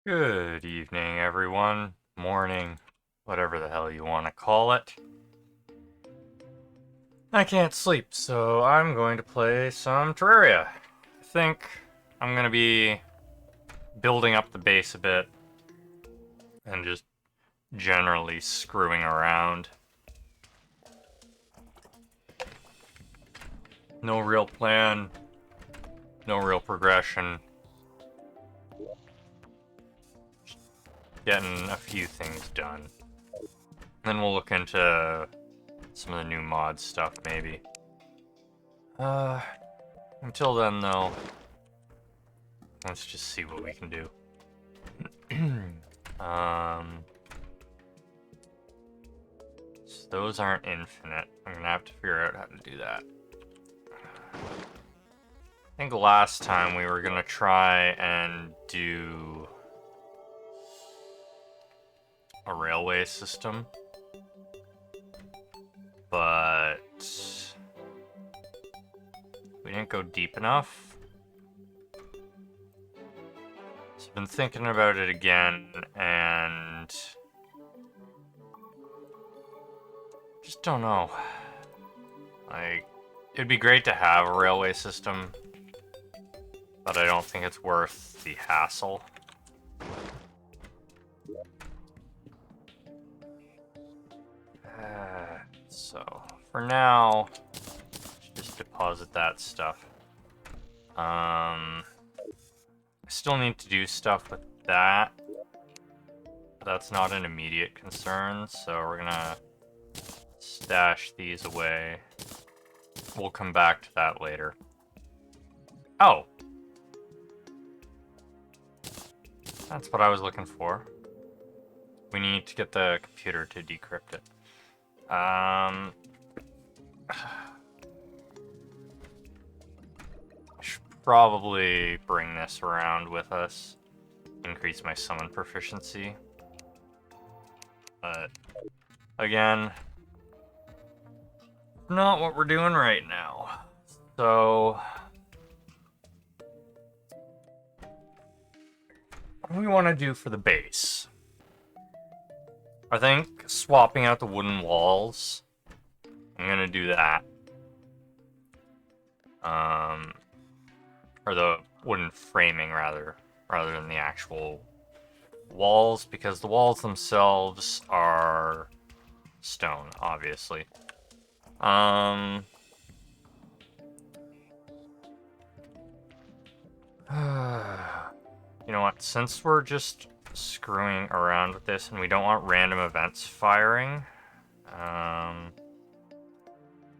Good evening, everyone. Morning, whatever the hell you want to call it. I can't sleep, so I'm going to play some Terraria. I think I'm going to be building up the base a bit and just generally screwing around. No real plan, no real progression. Getting a few things done. Then we'll look into some of the new mod stuff, maybe. Until then, though, let's just see what we can do. So those aren't infinite. I'm gonna have to figure out how to do that. I think last time we were gonna try and do a railway system, but we didn't go deep enough. So I've been thinking about it again, and just don't know. Like, it'd be great to have a railway system, but I don't think it's worth the hassle. So, for now, just deposit that stuff. I still need to do stuff with that, but that's not an immediate concern, so we're gonna stash these away. We'll come back to that later. Oh! That's what I was looking for. We need to get the computer to decrypt it. I should probably bring this around with us. Increase my summon proficiency. But, again, not what we're doing right now. So, what do we want to do for the base? I think swapping out the wooden walls. I'm gonna do that. Or the wooden framing rather than the actual walls, because the walls themselves are stone, obviously. You know what? Since we're just screwing around with this and we don't want random events firing,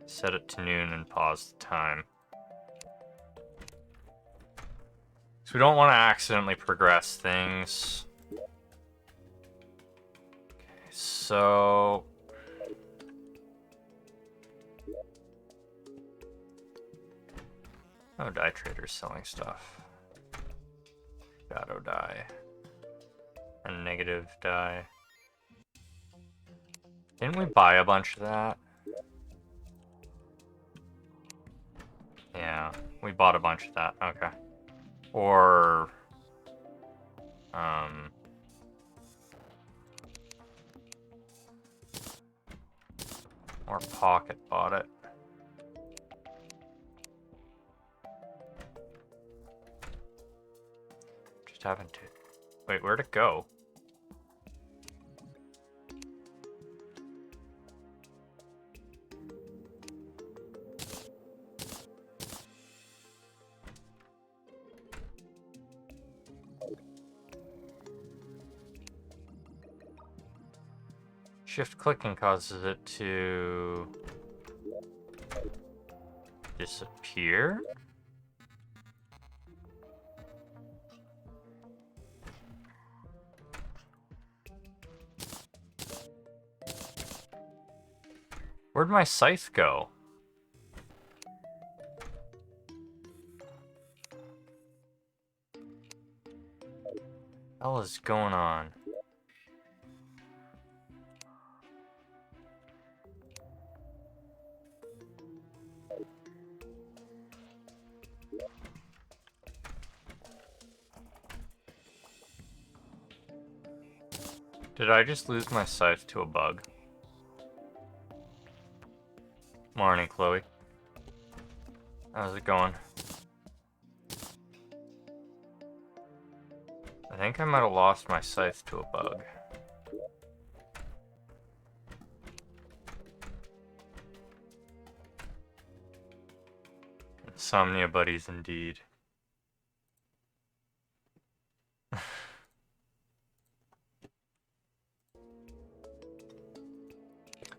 set it to noon and pause the time. So we don't want to accidentally progress things. Okay, so Oh, die traders selling stuff. Shadow die. A negative die. Didn't we buy a bunch of that? Yeah, we bought a bunch of that. Okay. Or... Or Pocket bought it. Just happened to... Wait, where'd it go? Shift clicking causes it to disappear? Where'd my scythe go? What the hell is going on? Did I just lose my scythe to a bug? Morning, Chloe. How's it going? I think I might have lost my scythe to a bug. Insomnia buddies indeed.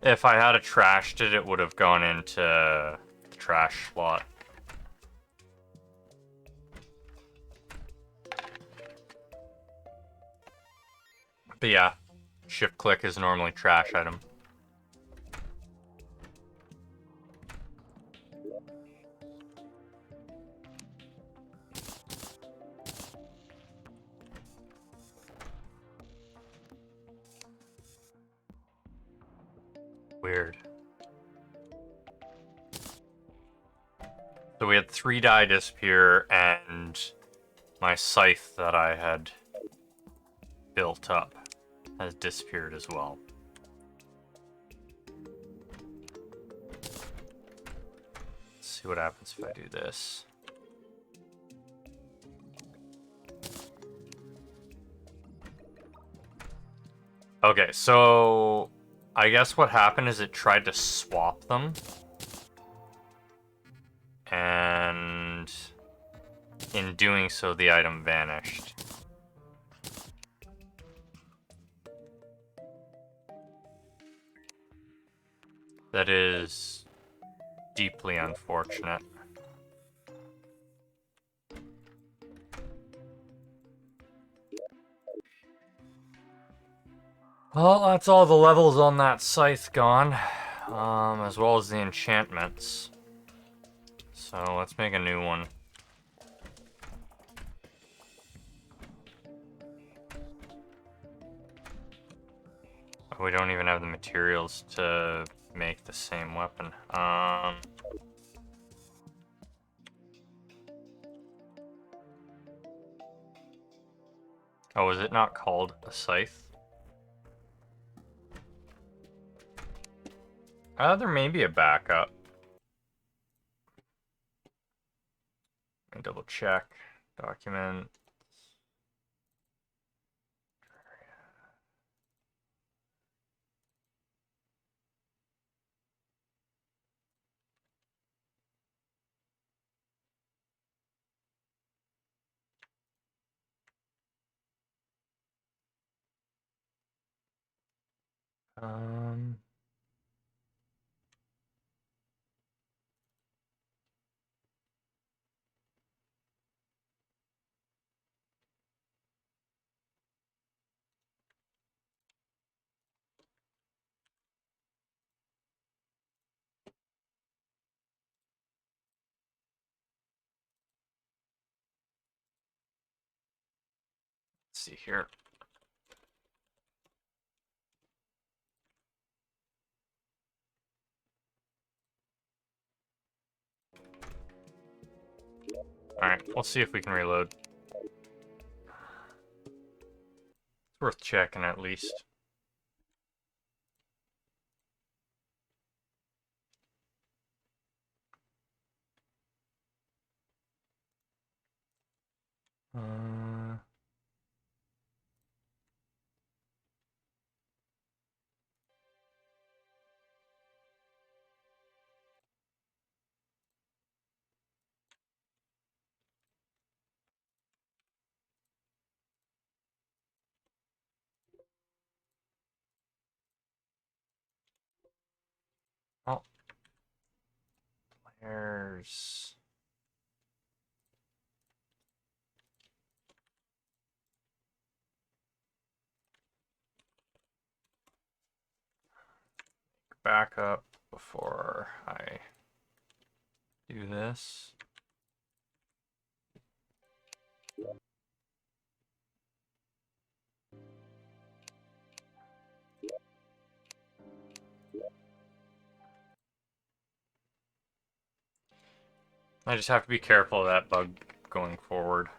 If I had trashed it, it would have gone into the trash slot. But yeah, shift click is normally trash item. Weird. So we had 3 die disappear, and my scythe that I had built up has disappeared as well. Let's see what happens if I do this. Okay, so I guess what happened is it tried to swap them. And in doing so, the item vanished. That is deeply unfortunate. Well, that's all the levels on that scythe gone, as well as the enchantments. So let's make a new one. We don't even have the materials to make the same weapon. Oh, is it not called a scythe? There may be a backup. Let me double check. Document. Um, see here. Alright, we'll see if we can reload. It's worth checking at least. Oh. There's... back up before I do this. I just have to be careful of that bug going forward.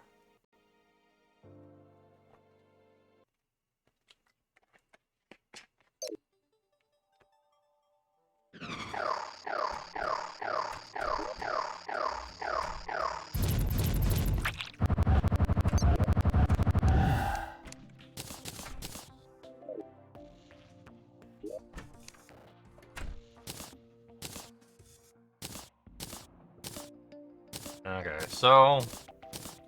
Okay, so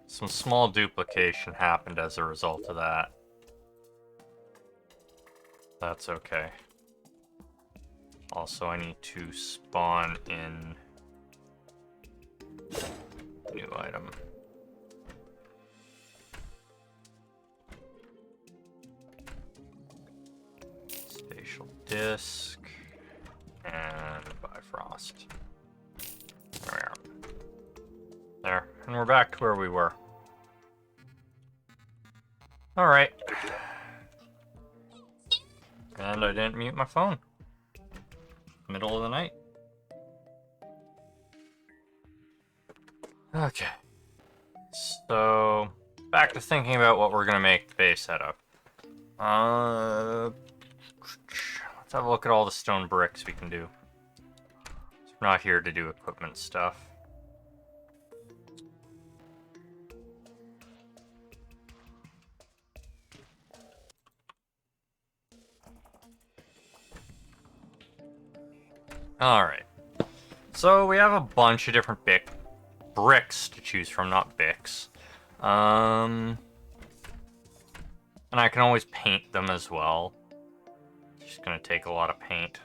some small duplication happened as a result of that. That's okay. Also, I need to spawn in new item. Spatial disk and Bifrost. There we are. There, and we're back to where we were. Alright. And I didn't mute my phone. Middle of the night. Okay. So, back to thinking about what we're gonna make the base out of. Let's have a look at all the stone bricks we can do. We're not here to do equipment stuff. Alright. So we have a bunch of different bricks to choose from, not bics. And I can always paint them as well. It's just gonna take a lot of paint.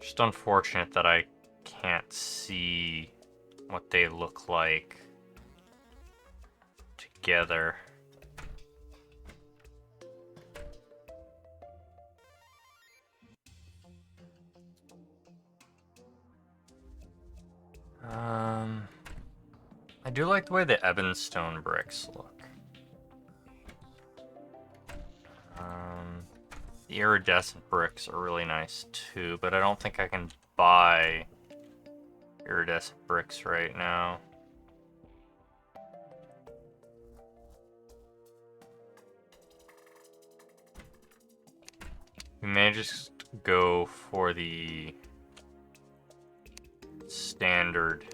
Just unfortunate that I can't see what they look like together. I do like the way the Ebonstone bricks look. The iridescent bricks are really nice too, but I don't think I can buy iridescent bricks right now. We may just go for the standard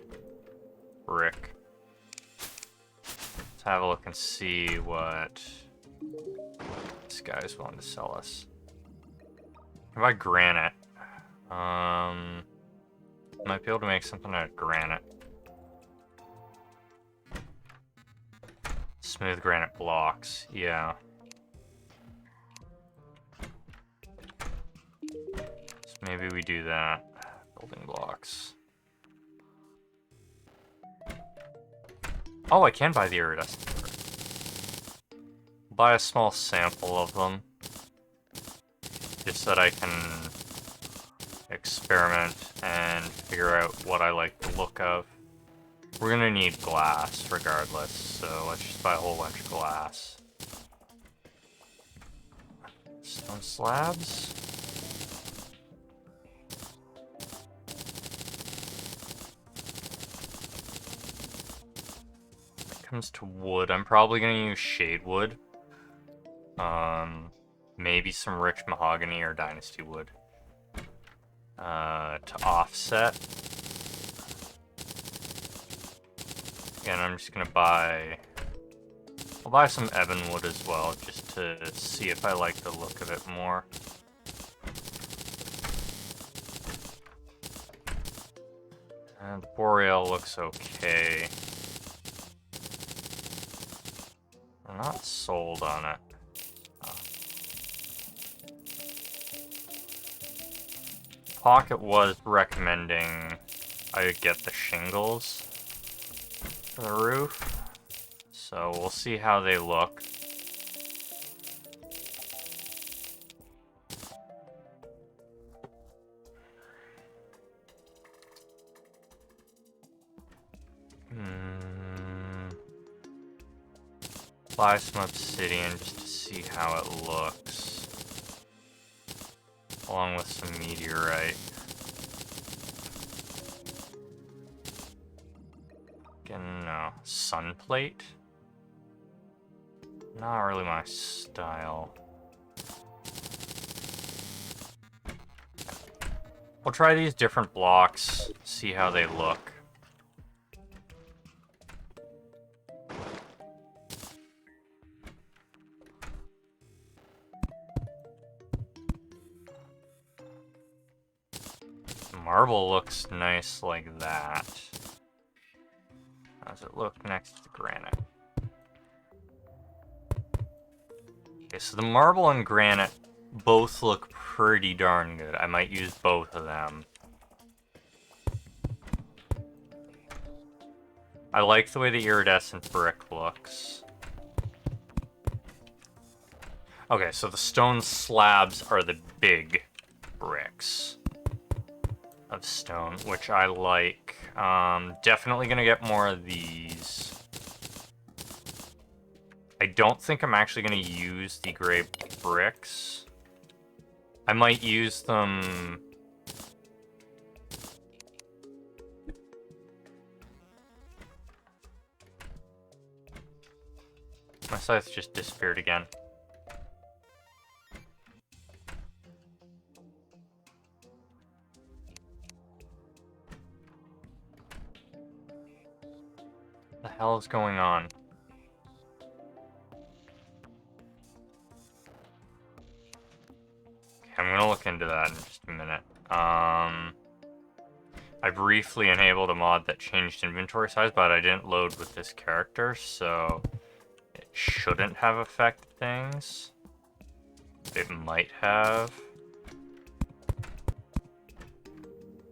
brick. Let's have a look and see what this guy's willing to sell us. If I granite, might be able to make something out of granite. Smooth granite blocks, yeah. So maybe we do that. Building blocks. Oh, I can buy the iridescent. Buy a small sample of them. Just so that I can experiment and figure out what I like the look of. We're gonna need glass regardless, so let's just buy a whole bunch of glass. Stone slabs? When it comes to wood, I'm probably gonna use shade wood. Maybe some rich mahogany or dynasty wood. To offset. Again, I'm just gonna buy... I'll buy some ebon wood as well, just to see if I like the look of it more. And the boreal looks okay. I'm not sold on it. Pocket was recommending I get the shingles for the roof, so we'll see how they look. Buy some obsidian just to see how it looks, along with some meteorite. Again, no. Sun plate? Not really my style. We'll try these different blocks, see how they look. Marble looks nice like that. How does it look next to the granite? Okay, so the marble and granite both look pretty darn good. I might use both of them. I like the way the iridescent brick looks. Okay, so the stone slabs are the big bricks of stone, which I like. Definitely gonna get more of these. I don't think I'm actually gonna use the gray bricks. I might use them... My scythe just disappeared again. What the hell is going on? Okay, I'm gonna look into that in just a minute. I briefly enabled a mod that changed inventory size, but I didn't load with this character, so it shouldn't have affected things. It might have.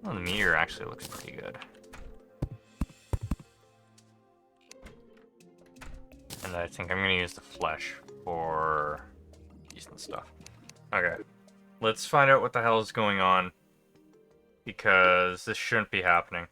Well, the meteor actually looks pretty good. And I think I'm gonna use the flesh for decent stuff. Okay, let's find out what the hell is going on, because this shouldn't be happening.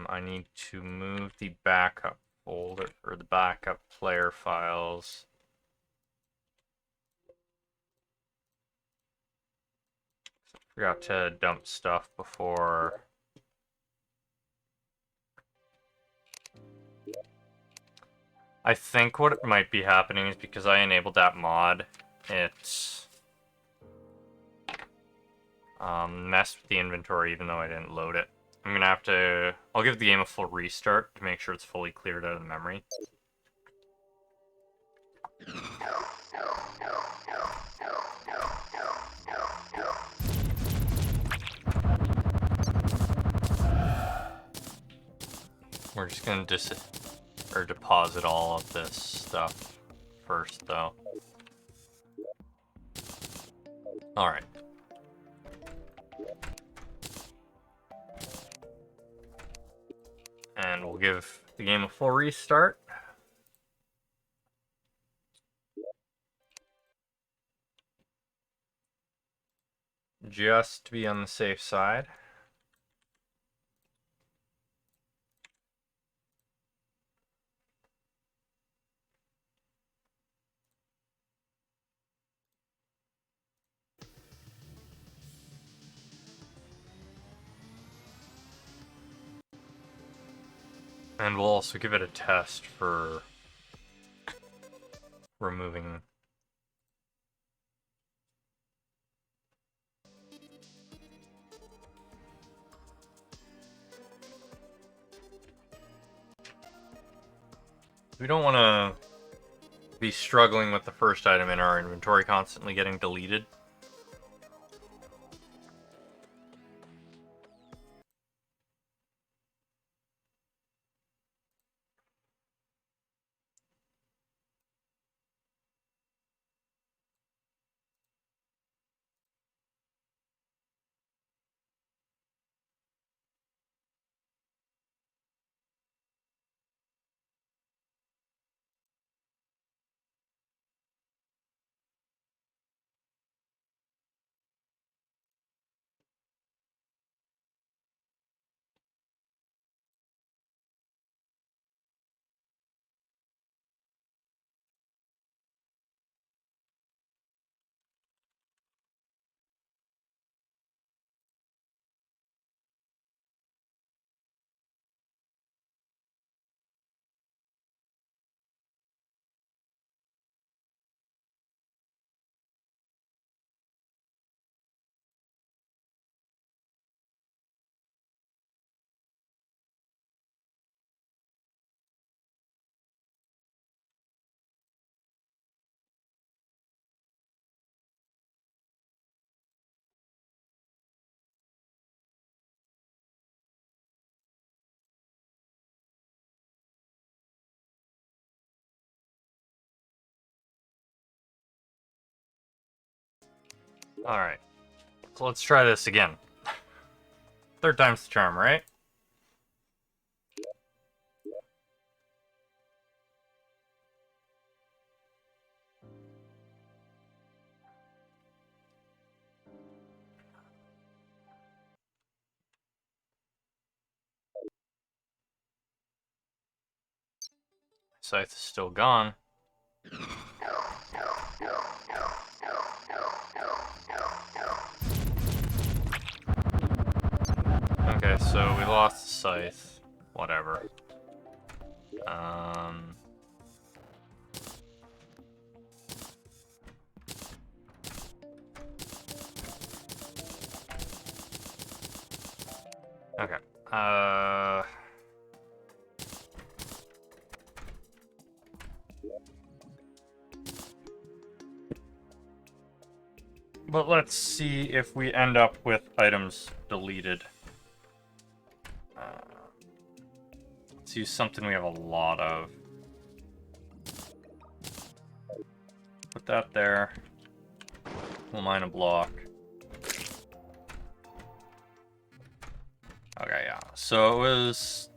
I need to move the backup folder, or the backup player files. Forgot to dump stuff before. I think what might be happening is because I enabled that mod, it's messed with the inventory even though I didn't load it. I'm gonna have to... I'll give the game a full restart to make sure it's fully cleared out of the memory. We're just gonna deposit all of this stuff first, though. Alright. And we'll give the game a full restart. Just to be on the safe side. And we'll also give it a test for removing. We don't want to be struggling with the first item in our inventory constantly getting deleted. Alright, so let's try this again. Third time's the charm, right? Scythe is still gone. Okay, so we lost the scythe. Whatever. Okay. But let's see if we end up with items deleted. Let's use something we have a lot of. Put that there. We'll mine a block. Okay, yeah. So it was...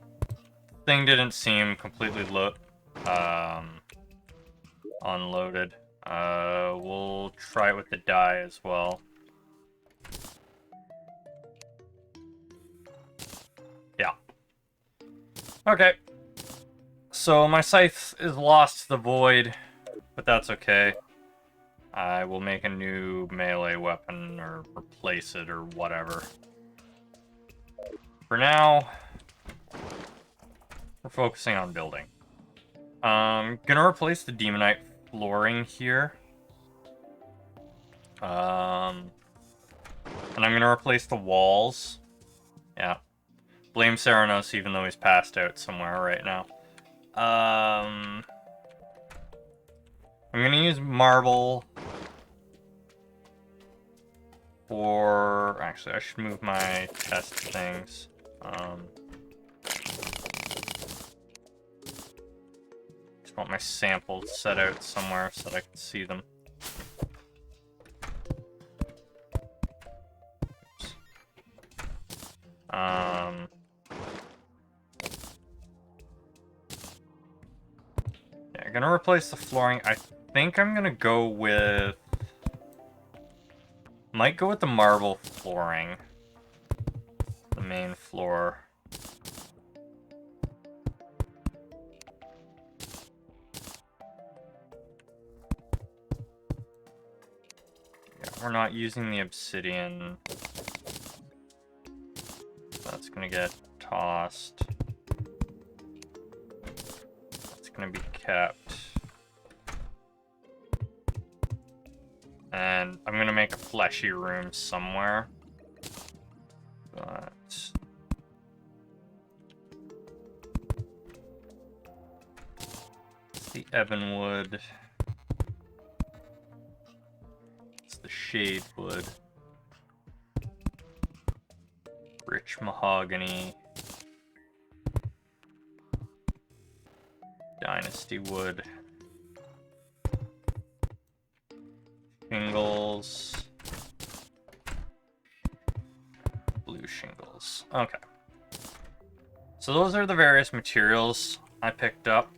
Thing didn't seem completely unloaded. We'll try it with the die as well. Yeah. Okay. So my scythe is lost to the void, but that's okay. I will make a new melee weapon or replace it or whatever. For now, we're focusing on building. Gonna replace the demonite flooring here. And I'm gonna replace the walls. Yeah. Blame Ceranos even though he's passed out somewhere right now. I'm gonna use marble for... Actually, I should move my test things. Just want my samples set out somewhere so that I can see them. I'm gonna replace the flooring. I think I'm gonna go with... Might go with the marble flooring. The main floor. Yeah, we're not using the obsidian. That's gonna get tossed. That's gonna be kept. And I'm gonna make a fleshy room somewhere. But... It's the ebon wood. It's the shade wood. Rich mahogany. Dynasty wood. Shingles. Blue shingles. Okay. So those are the various materials I picked up.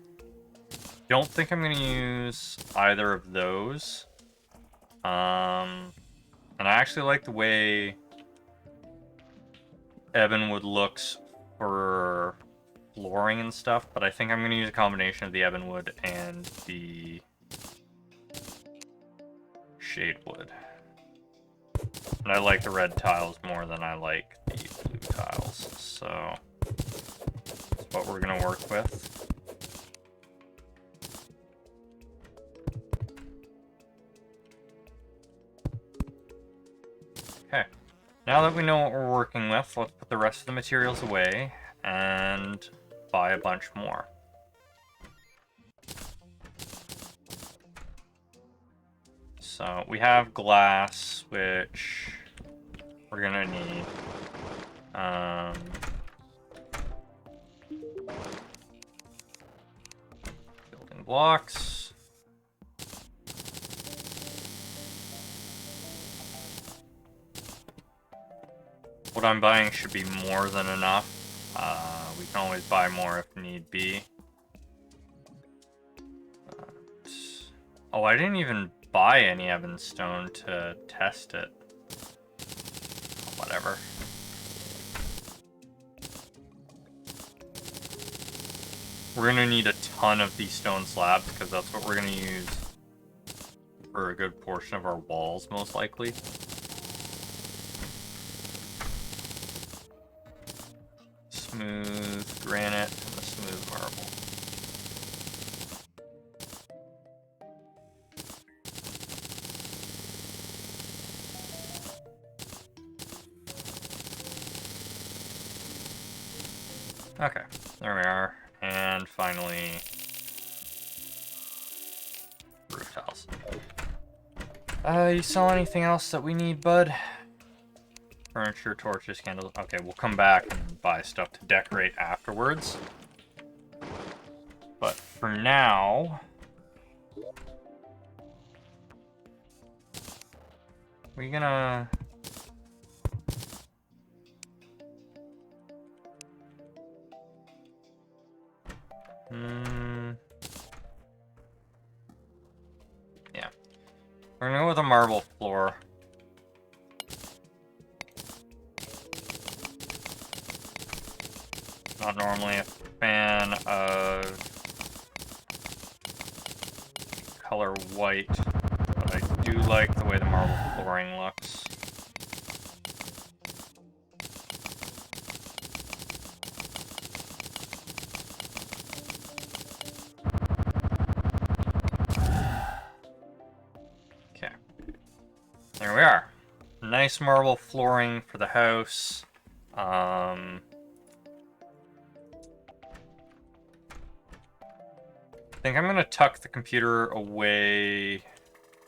Don't think I'm going to use either of those. And I actually like the way ebonwood looks for flooring and stuff, but I think I'm going to use a combination of the ebonwood and the shade wood. And I like the red tiles more than I like the blue tiles, so that's what we're going to work with. Okay, now that we know what we're working with, let's put the rest of the materials away and buy a bunch more. So we have glass, which we're gonna need. Building blocks. What I'm buying should be more than enough. We can always buy more if need be. Oh, I didn't even buy any ebon stone to test it. Whatever. We're gonna need a ton of these stone slabs because that's what we're gonna use for a good portion of our walls, most likely. Smooth granite and a smooth marble. Okay, there we are. And finally, roof tiles. You sell anything else that we need, bud? Furniture, torches, candles. Okay, we'll come back and buy stuff to decorate afterwards. But for now, we're gonna... Yeah. We're gonna go with a marble floor. Not normally a fan of color white, but I do like the way the marble flooring looks. Okay. There we are. Nice marble flooring for the house. I think I'm gonna tuck the computer away,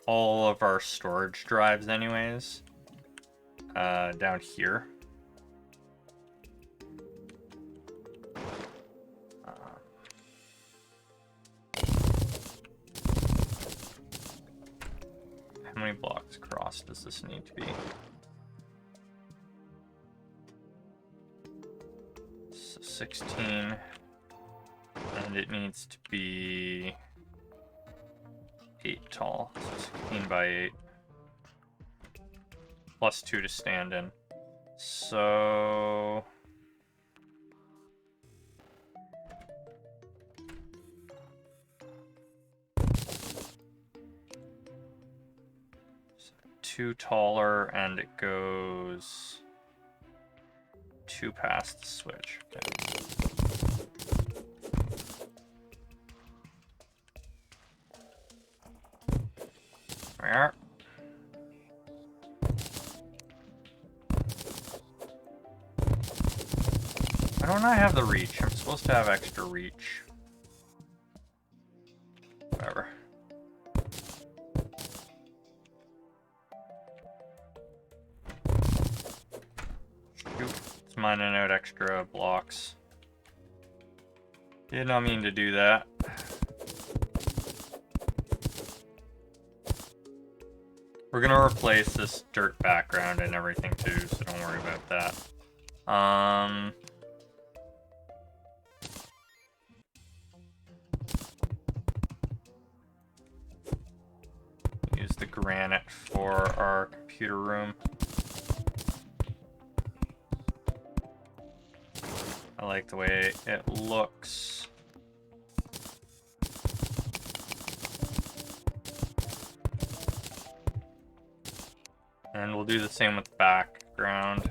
all of our storage drives anyways, down here. How many blocks across does this need to be? So 16. And it needs to be 8 tall, so 16 by 8. Plus 2 to stand in. So... two taller, and it goes 2 past the switch. Okay. There. Why don't I have the reach? I'm supposed to have extra reach. Whatever. Shoot. It's mining out extra blocks. Did not mean to do that. We're gonna replace this dirt background and everything too, so don't worry about that. Use the granite for our computer room. I like the way it looks. And we'll do the same with the background.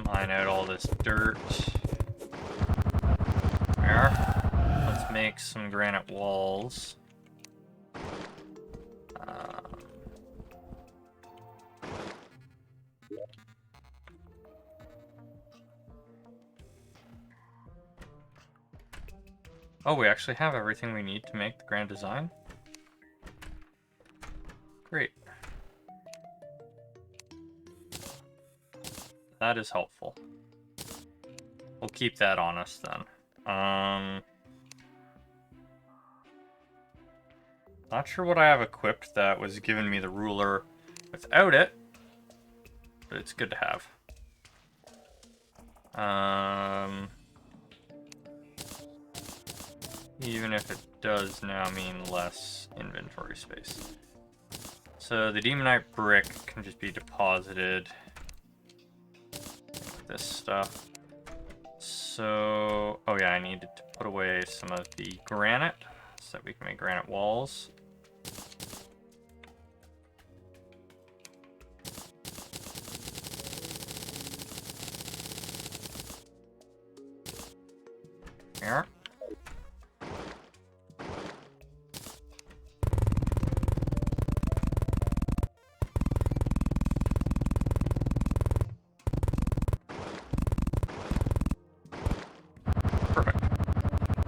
Mine out all this dirt. There. Let's make some granite walls. Oh, we actually have everything we need to make the grand design? Great. That is helpful. We'll keep that on us then. Not sure what I have equipped that was giving me the ruler without it, but it's good to have. Even if it does now mean less inventory space. So the demonite brick can just be deposited with this stuff. So, oh yeah, I needed to put away some of the granite so that we can make granite walls. Here.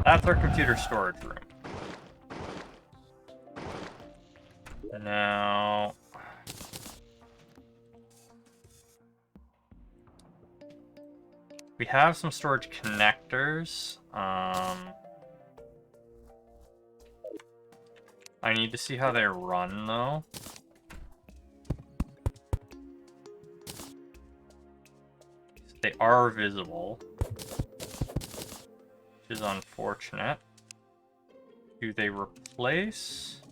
That's our computer storage room. Now... we have some storage connectors. I need to see how they run, though. They are visible, which is unfortunate. Do they replace?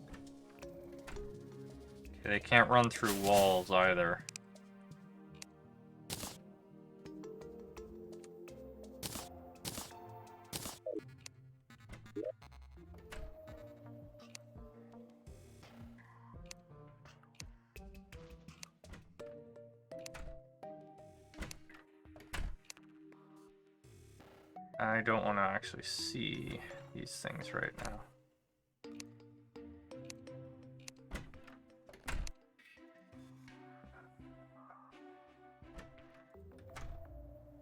Okay, they can't run through walls either. I don't want to actually see these things right now.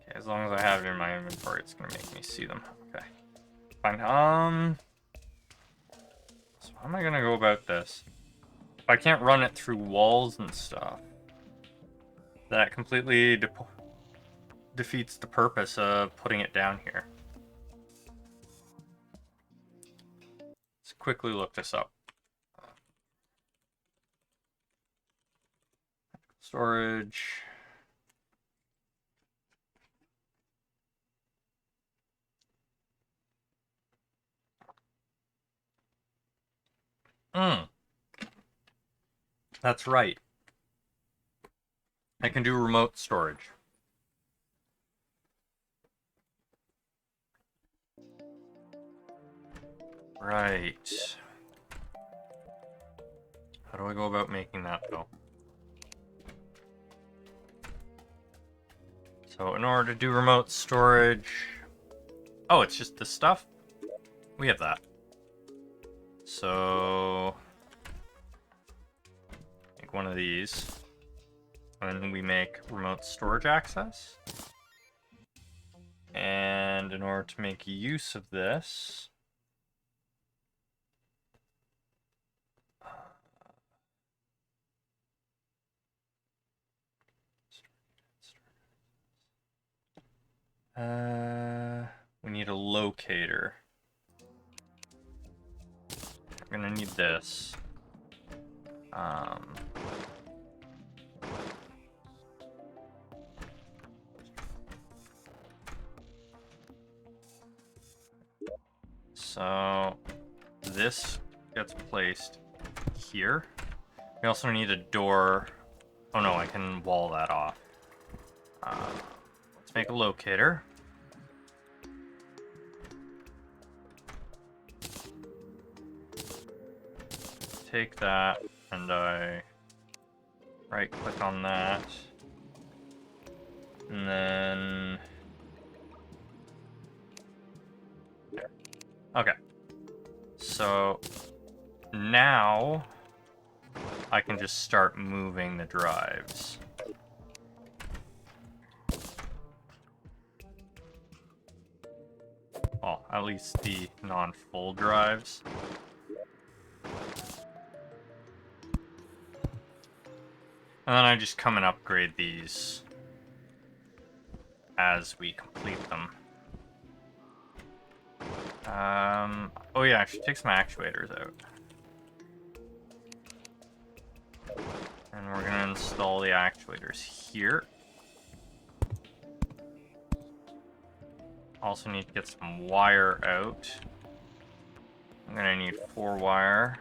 Okay, as long as I have it in my inventory, it's gonna make me see them. Okay, fine. So how am I gonna go about this? If I can't run it through walls and stuff, that completely defeats the purpose of putting it down here. Let's quickly look this up. Storage. That's right. I can do remote storage. Right. How do I go about making that though? So in order to do remote storage... Oh, it's just this stuff? We have that. So... make one of these. And then we make remote storage access. And in order to make use of this... we need a locator. We're gonna need this. So this gets placed here. We also need a door. Oh no, I can wall that off. Let's make a locator. Take that and I right click on that. And then there. Okay. So now I can just start moving the drives. Well, at least the non-full drives. And then I just come and upgrade these as we complete them. Oh yeah, I should take some actuators out. And we're gonna install the actuators here. Also need to get some wire out. I'm gonna need 4 wire.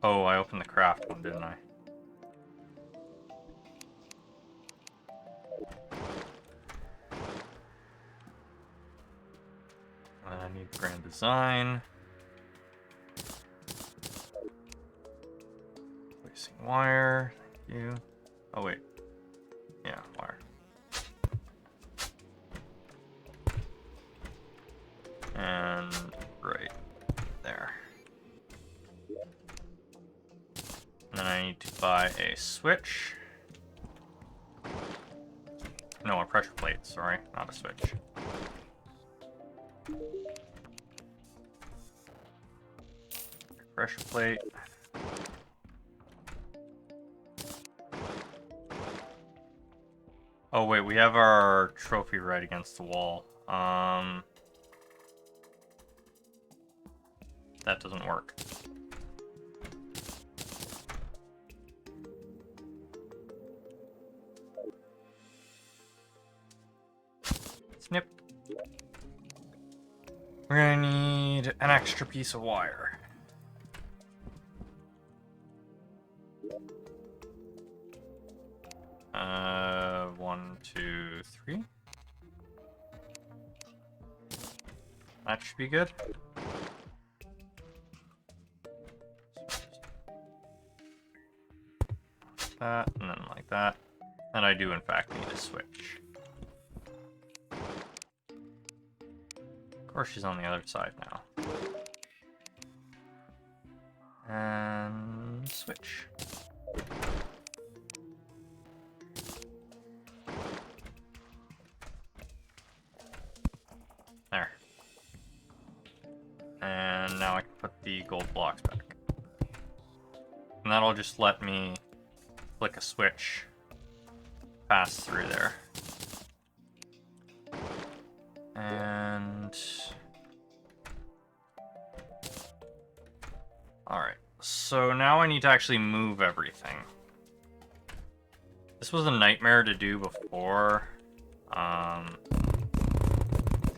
Oh, I opened the craft one, didn't I? And I need grand design. Placing wire. Thank you. Oh wait. Yeah, wire. And right there. And then I need to buy a switch. No, a pressure plate, sorry, not a switch. Pressure plate. Oh wait, we have our trophy right against the wall. That doesn't work. Snip. We're gonna need an extra piece of wire. One, two, three. That should be good. That, and then like that. And I do in fact need a switch. Of course she's on the other side now. And switch. There. And now I can put the gold blocks back. And that'll just let me flick a switch, pass through there. And... alright, So now I need to actually move everything. This was a nightmare to do before. Yeah,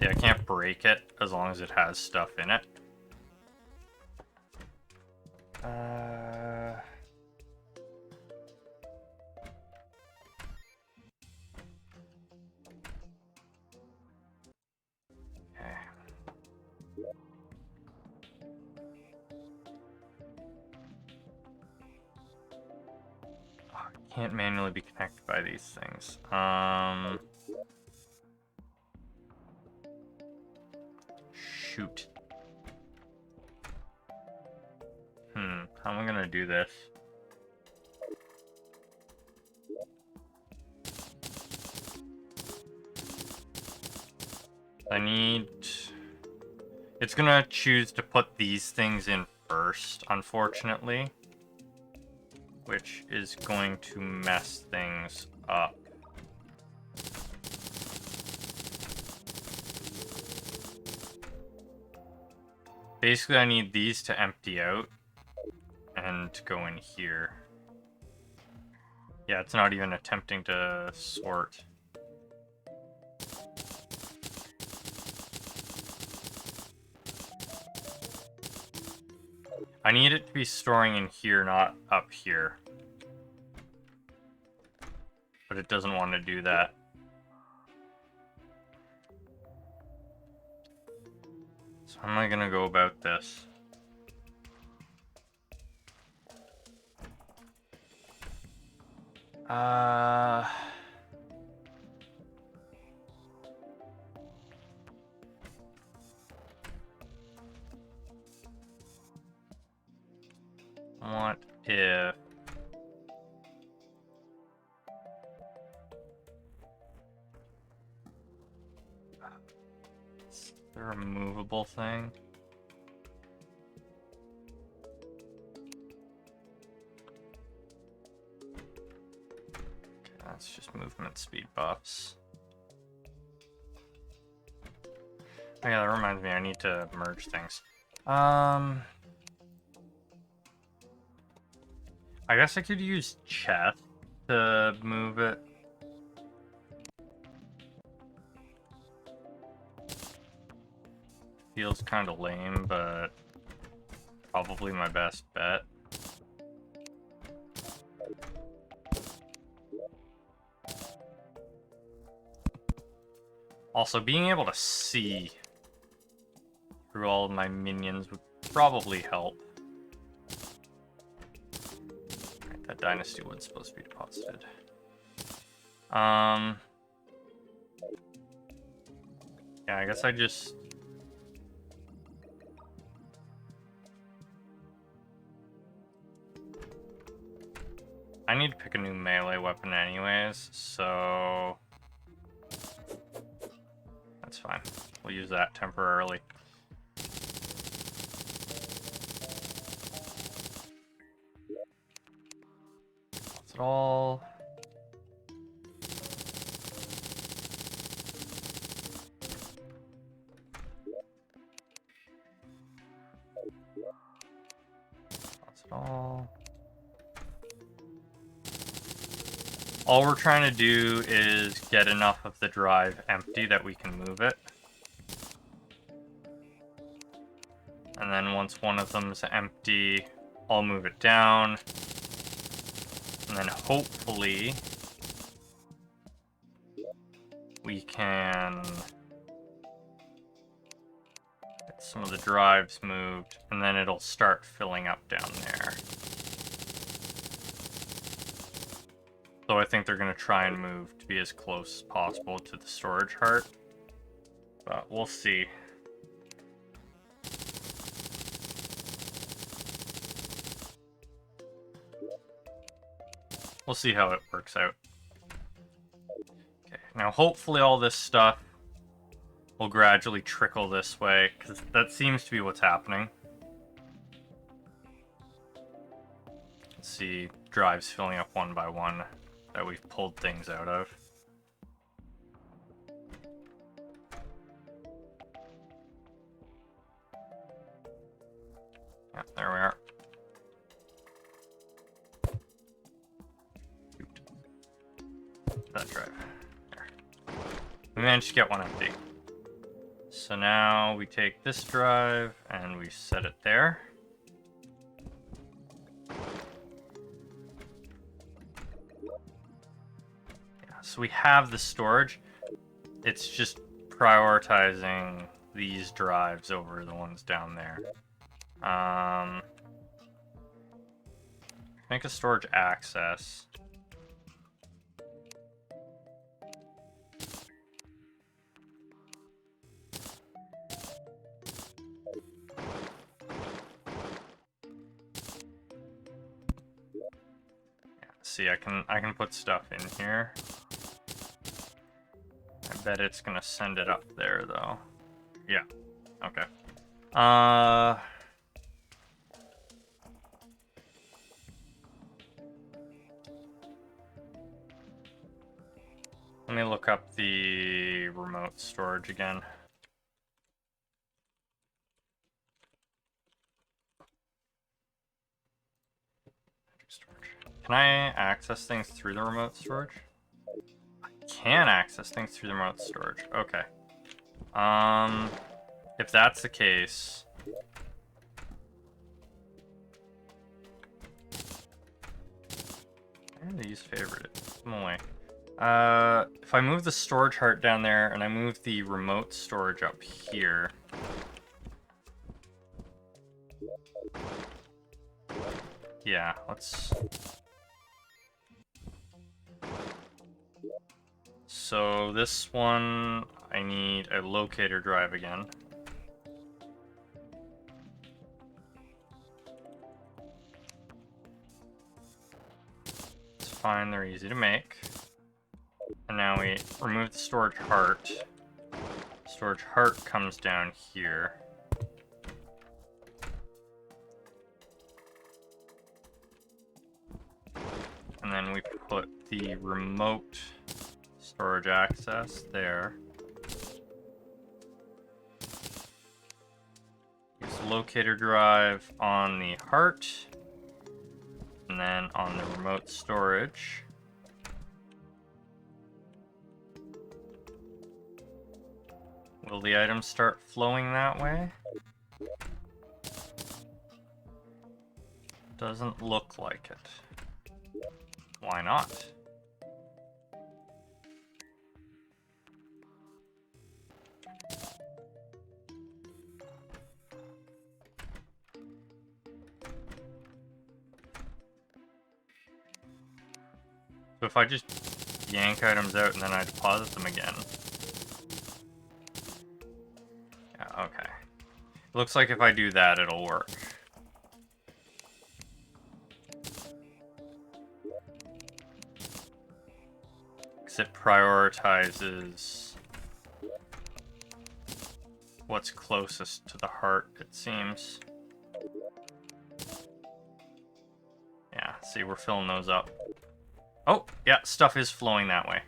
I can't break it as long as it has stuff in it. Can't manually be connected by these things. Shoot. How am I gonna do this? I need... It's gonna choose to put these things in first, unfortunately. Which is going to mess things up. Basically, I need these to empty out and to go in here. Yeah, it's not even attempting to sort. I need it to be storing in here, not up here. But it doesn't want to do that. So how am I gonna go about this? What if... Is there a movable thing? Okay, that's just movement speed buffs. Oh yeah, that reminds me, I need to merge things. I guess I could use chest to move it. Feels kind of lame, but probably my best bet. Also, being able to see through all of my minions would probably help. Right, that dynasty wood's supposed to be deposited. Yeah, I guess I just... I need to pick a new melee weapon anyways, so... That's fine. We'll use that temporarily. That's it all. That's it all. All we're trying to do is get enough of the drive empty that we can move it. And then once one of them is empty, I'll move it down. And then hopefully we can get some of the drives moved, and then it'll start filling up down there. So I think they're going to try and move to be as close as possible to the storage heart. But we'll see. We'll see how it works out. Okay, now hopefully all this stuff will gradually trickle this way, because that seems to be what's happening. Let's see, drives filling up one by one that we've pulled things out of. Yeah, there we are. that drive? There. We managed to get one empty. So now we take this drive and we set it there. Yeah, so we have the storage. It's just prioritizing these drives over the ones down there. Make a storage access. See, I can put stuff in here. I bet it's gonna send it up there though. Yeah. Okay. Let me look up the remote storage again. Can I access things through the remote storage? I can access things through the remote storage. Okay. If that's the case... I really use favorite it. Come away. If I move the storage heart down there and I move the remote storage up here... Yeah, let's... So this one, I need a locator drive again. It's fine, they're easy to make. And now we remove the storage heart. Storage heart comes down here. And then we put the remote storage access there. Use the locator drive on the heart. And then on the remote storage. Will the items start flowing that way? Doesn't look like it. Why not? So if I just yank items out and then I deposit them again. Yeah, okay. Looks like if I do that, it'll work. Because it prioritizes what's closest to the heart, it seems. Yeah, see, we're filling those up. Oh, yeah, stuff is flowing that way.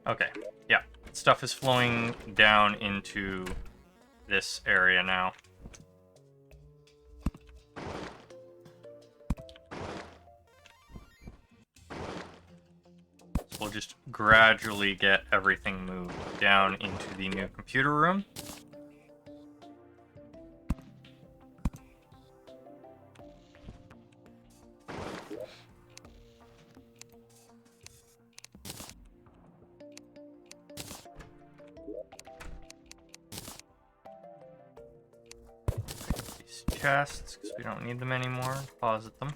Okay, yeah, stuff is flowing down into this area now. So we'll just gradually get everything moved down into the new computer room. Chests, because we don't need them anymore. Deposit them.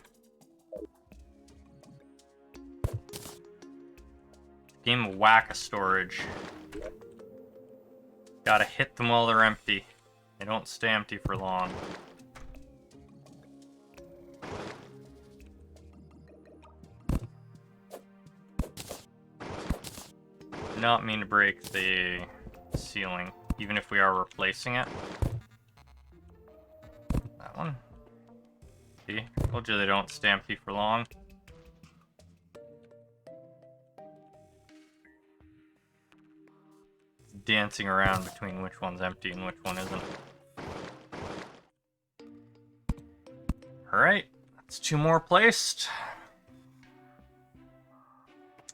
Game of whack-a-storage. Gotta hit them while they're empty. They don't stay empty for long. Not mean to break the ceiling, even if we are replacing it. That one. See? Told you they don't stay empty for long. It's dancing around between which one's empty and which one isn't. Alright, that's 2 more placed.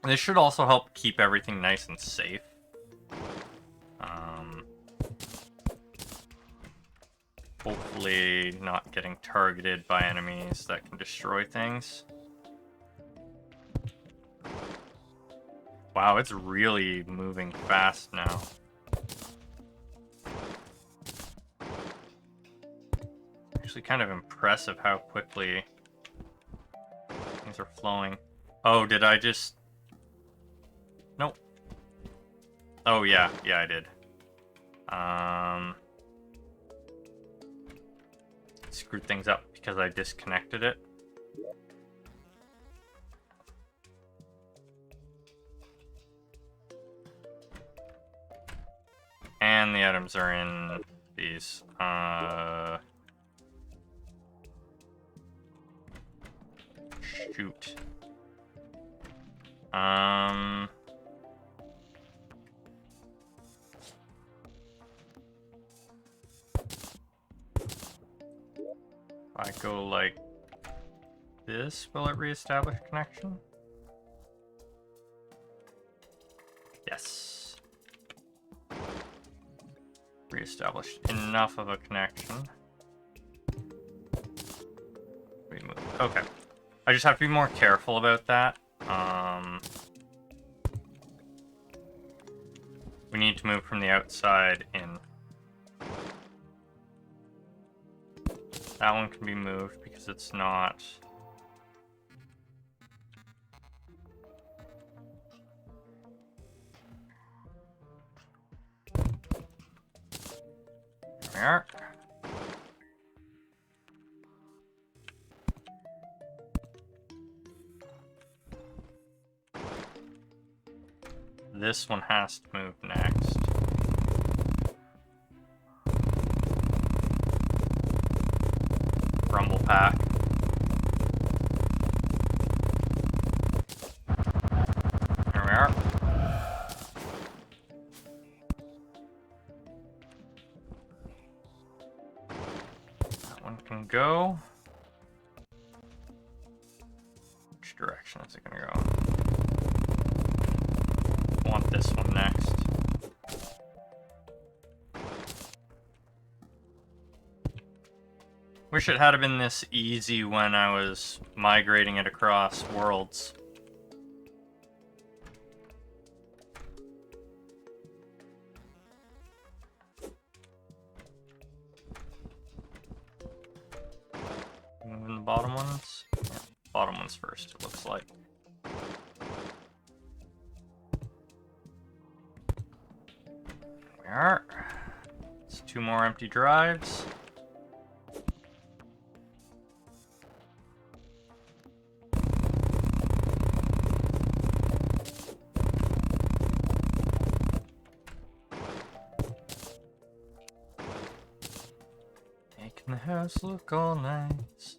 This should also help keep everything nice and safe. Hopefully not getting targeted by enemies that can destroy things. Wow, it's really moving fast now. Actually kind of impressive how quickly things are flowing. Oh, did I just... Nope. Oh, yeah. Yeah, I did. Screwed things up because I disconnected it. And the items are in these. Shoot. If I go like this, will it reestablish connection? Yes. Reestablished enough of a connection. Remove. Okay. I just have to be more careful about that. We need to move from the outside in. That one can be moved because it's not... There we are. This one has to move next. Rumble pack. There we are. That one can go. Which direction is it gonna go? I want this one next. Wish it had been this easy when I was migrating it across worlds. Moving the bottom ones? Yeah, bottom ones first, it looks like. There we are. It's 2 more empty drives. Making the house look all nice.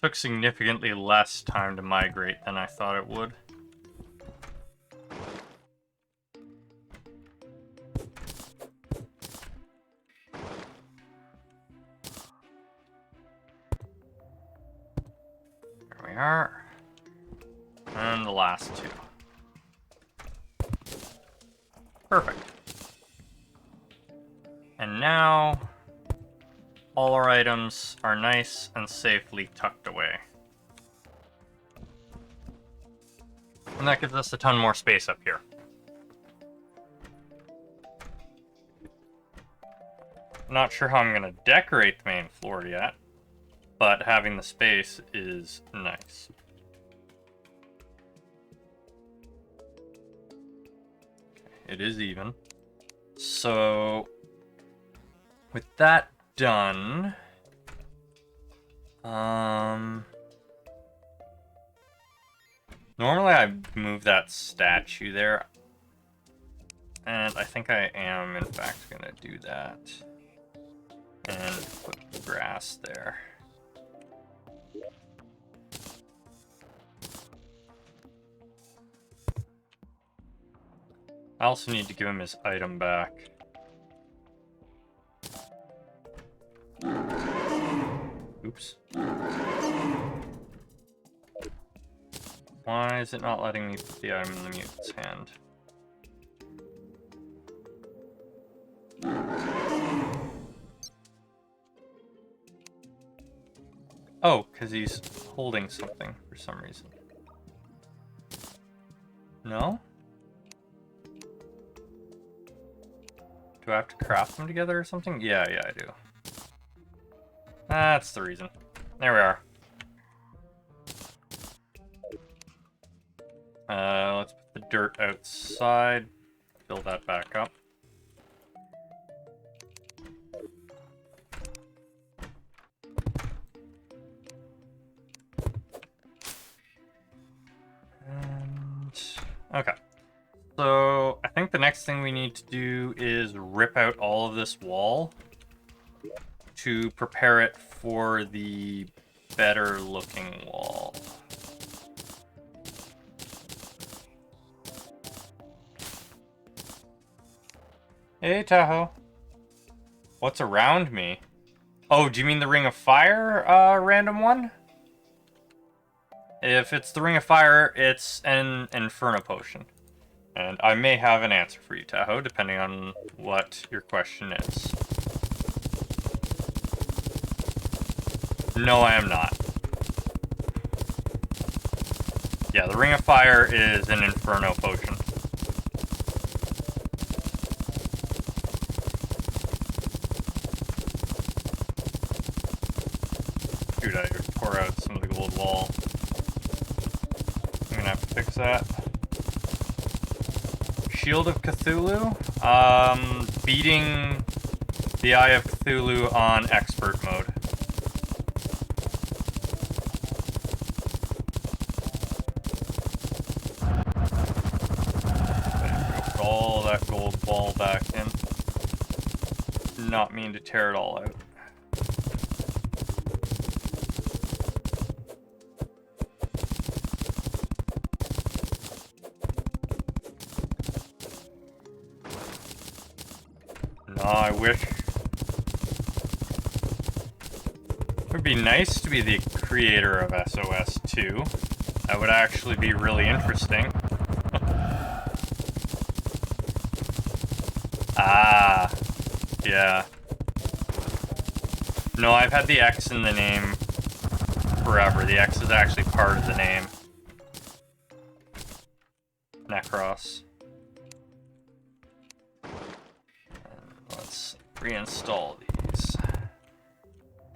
Took significantly less time to migrate than I thought it would. There we are. And the last 2. Perfect. And now all our items are nice and safely tucked away. And that gives us a ton more space up here. Not sure how I'm going to decorate the main floor yet, but having the space is nice. It is even. So With that done, normally I move that statue there, and I think I am in fact gonna do that, and put grass there. I also need to give him his item back. Oops. Why is it not letting me put the item in the mutant's hand? Oh, because he's holding something for some reason. No? Do I have to craft them together or something? Yeah, I do. That's the reason. There we are. Let's put the dirt outside. Fill that back up. And... okay. So, I think the next thing we need to do is rip out all of this wall to prepare it for the better looking wall. Hey, Tahoe. What's around me? Oh, do you mean the Ring of Fire, random one? If it's the Ring of Fire, it's an Inferno Potion. And I may have an answer for you, Tahoe, depending on what your question is. No, I am not. Yeah, the Ring of Fire is an Inferno Potion. Dude, I tore out some of the gold wall. I'm gonna have to fix that. Shield of Cthulhu. Beating the Eye of Cthulhu on expert mode. Put all that gold ball back in. Not mean to tear it all out. I wish. It would be nice to be the creator of SOS 2. That would actually be really interesting. Ah, yeah. No, I've had the X in the name forever. The X is actually part of the name. Necros. Let's reinstall these.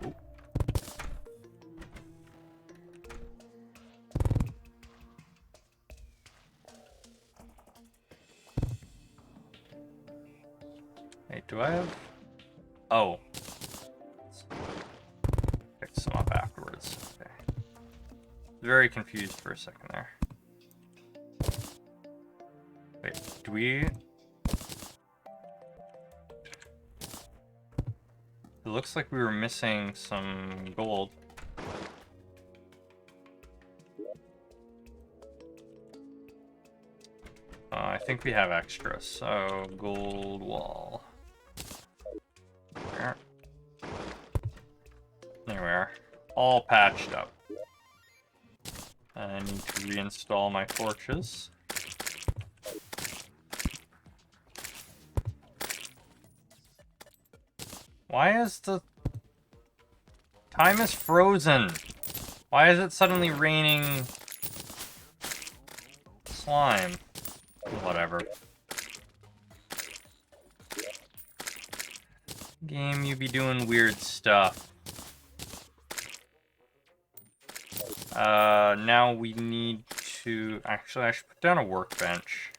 Ooh. Wait, do I have... oh. Pick some up afterwards. Okay. Very confused for a second there. Wait, do we... it looks like we were missing some gold. I think we have extra, so gold wall. There. There we are. All patched up. I need to reinstall my torches. Why is the... time is frozen? Why is it suddenly raining slime? Whatever. Game, you be doing weird stuff. Now we need to... actually, I should put down a workbench.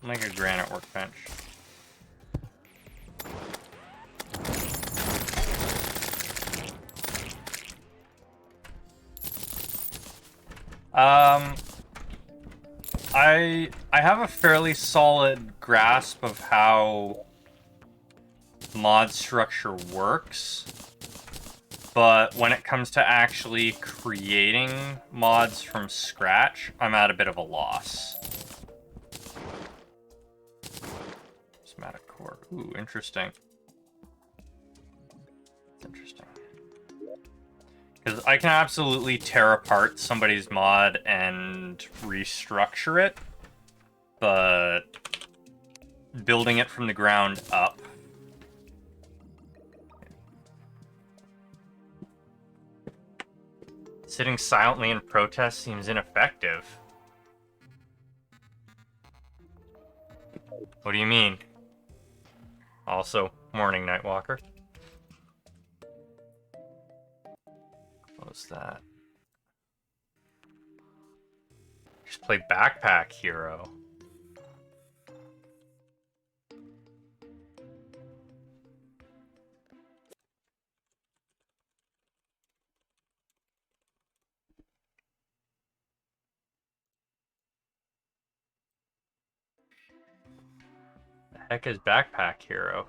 Make a granite workbench. I have a fairly solid grasp of how mod structure works, but when it comes to actually creating mods from scratch, I'm at a bit of a loss. Prismatic core. Ooh, interesting. Interesting. Because I can absolutely tear apart somebody's mod and restructure it, but building it from the ground up. Sitting silently in protest seems ineffective. What do you mean? Also, morning, Nightwalker. What's that? Just play Backpack Hero. The heck is Backpack Hero?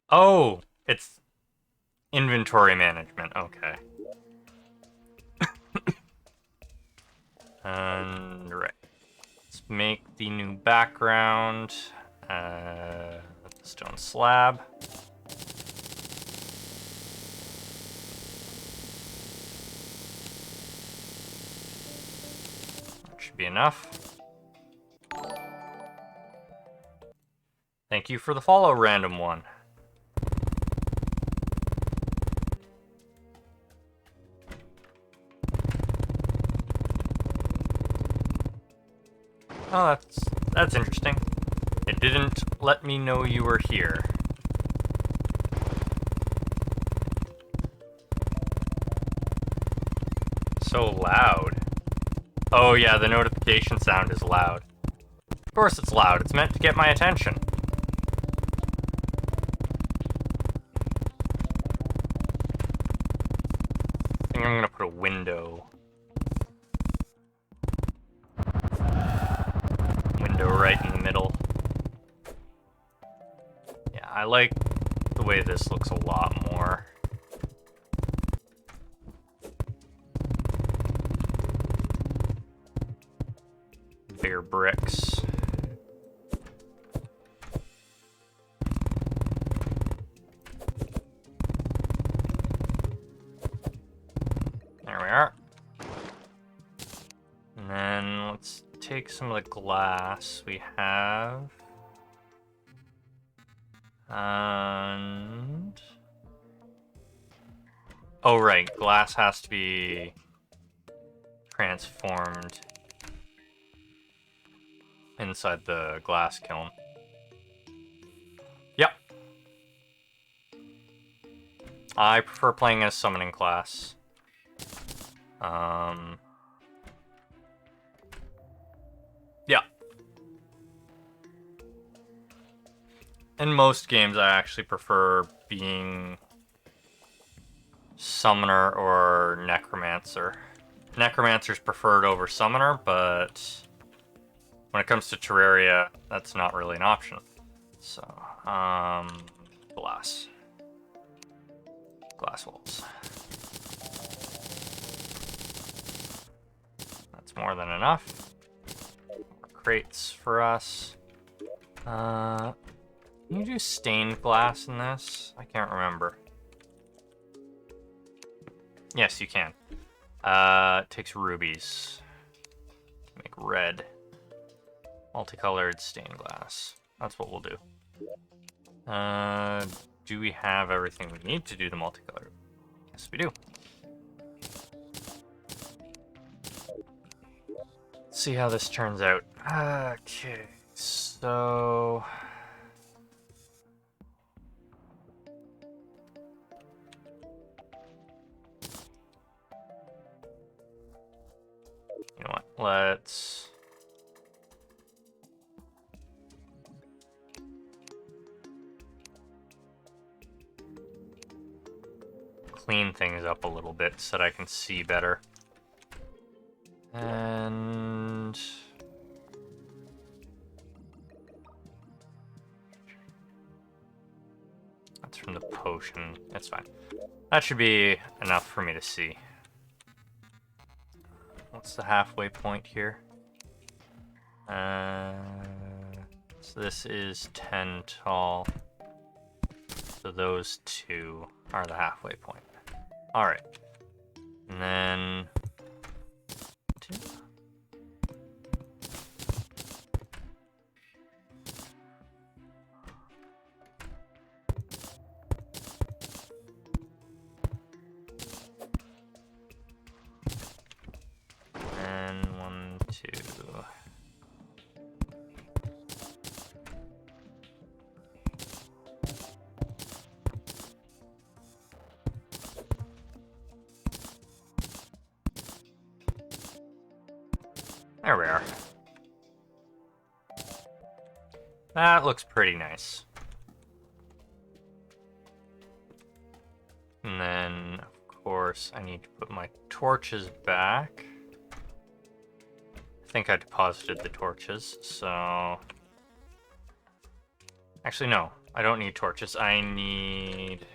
Oh, it's inventory management. Okay. And right. Let's make the new background. The stone slab. That should be enough. Thank you for the follow, random one. Oh, that's interesting. It didn't let me know you were here. So loud. Oh yeah, the notification sound is loud. Of course it's loud. It's meant to get my attention. I think I'm gonna put a window. Right in the middle. Yeah, I like the way this looks a lot more. Bigger bricks. There we are. And then let's take some of the glass we have. And... oh, right. Glass has to be transformed inside the glass kiln. Yep. I prefer playing as summoning class. Yeah. In most games, I actually prefer being Summoner or Necromancer. Necromancer's preferred over Summoner, but when it comes to Terraria, that's not really an option. So, glass. Glass walls. That's more than enough. More crates for us. Can you do stained glass in this? I can't remember. Yes, you can. It takes rubies to make red. Multicolored stained glass. That's what we'll do. Do we have everything we need to do the multicolored? Yes, we do. Let's see how this turns out. Okay, so... you know what? Let's... clean things up a little bit so that I can see better. And... that's from the potion. That's fine. That should be enough for me to see. What's the halfway point here? So this is 10 tall. So those two are the halfway point. Alright. And then... two. And 1, 2. There we are. That looks pretty nice. And then, of course, I need to put my torches back. I think I deposited the torches, so... actually, no. I don't need torches. I need...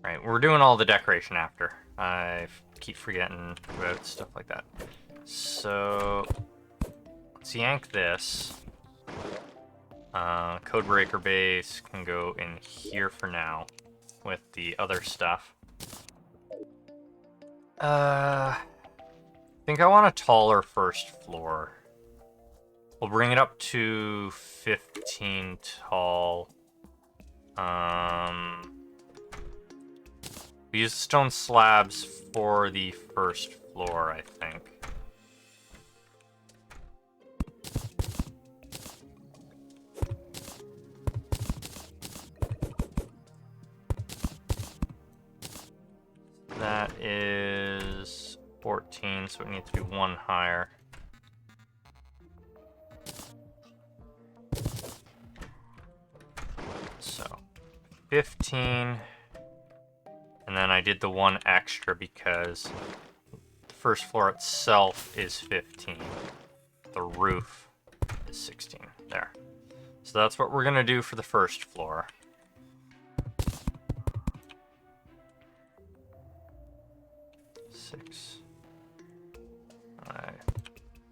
right, we're doing all the decoration after. I keep forgetting about stuff like that. So... let's yank this. Codebreaker base can go in here for now with the other stuff. I think I want a taller first floor. We'll bring it up to 15 tall. We use stone slabs for the first floor, I think. That is 14, so it needs to be one higher. So, 15. And then I did the one extra because the first floor itself is 15. The roof is 16. There. So that's what we're going to do for the first floor.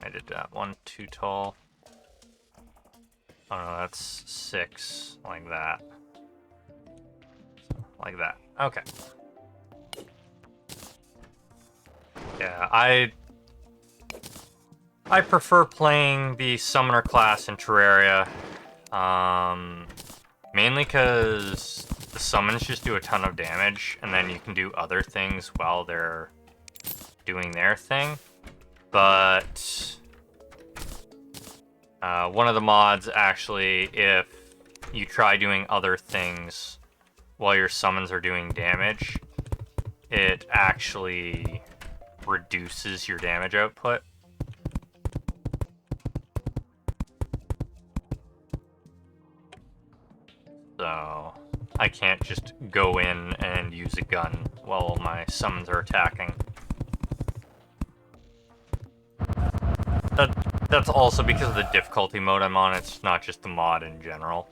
I did that one too tall. Oh no, that's 6, like that. Like that. Okay. Yeah, I prefer playing the summoner class in Terraria. Mainly because the summons just do a ton of damage, and then you can do other things while they're doing their thing. But one of the mods actually, if you try doing other things while your summons are doing damage, it actually reduces your damage output. So I can't just go in and use a gun while my summons are attacking. That's also because of the difficulty mode I'm on. It's not just the mod in general.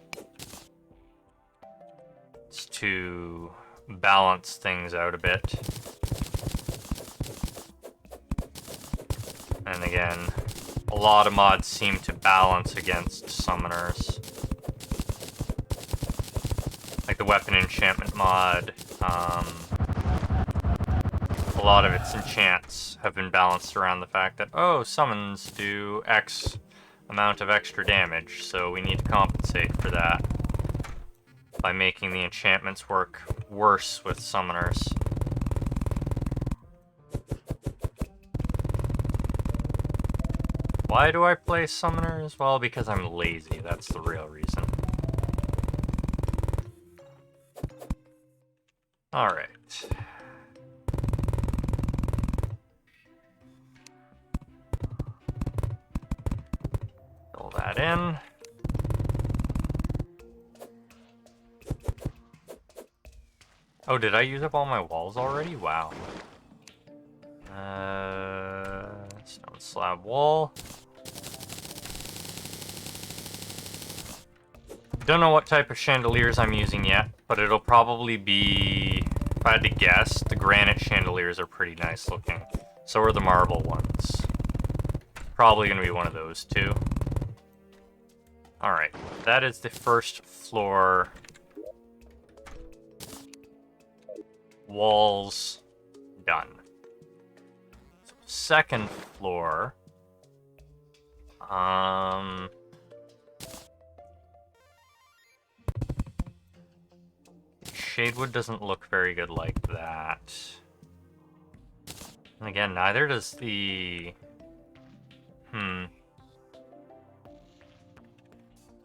It's to balance things out a bit. And again, a lot of mods seem to balance against summoners. Like the weapon enchantment mod, a lot of its enchants have been balanced around the fact that, oh, summons do X amount of extra damage, so we need to compensate for that by making the enchantments work worse with summoners. Why do I play summoners? Well, because I'm lazy, that's the real reason. Alright. Fill that in. Oh, did I use up all my walls already? Wow. Stone slab wall. Don't know what type of chandeliers I'm using yet, but it'll probably be, if I had to guess, the granite chandeliers are pretty nice looking. So are the marble ones. Probably gonna be one of those two. Alright, that is the first floor. Walls done. So second floor. Shadewood doesn't look very good like that. And again, neither does the...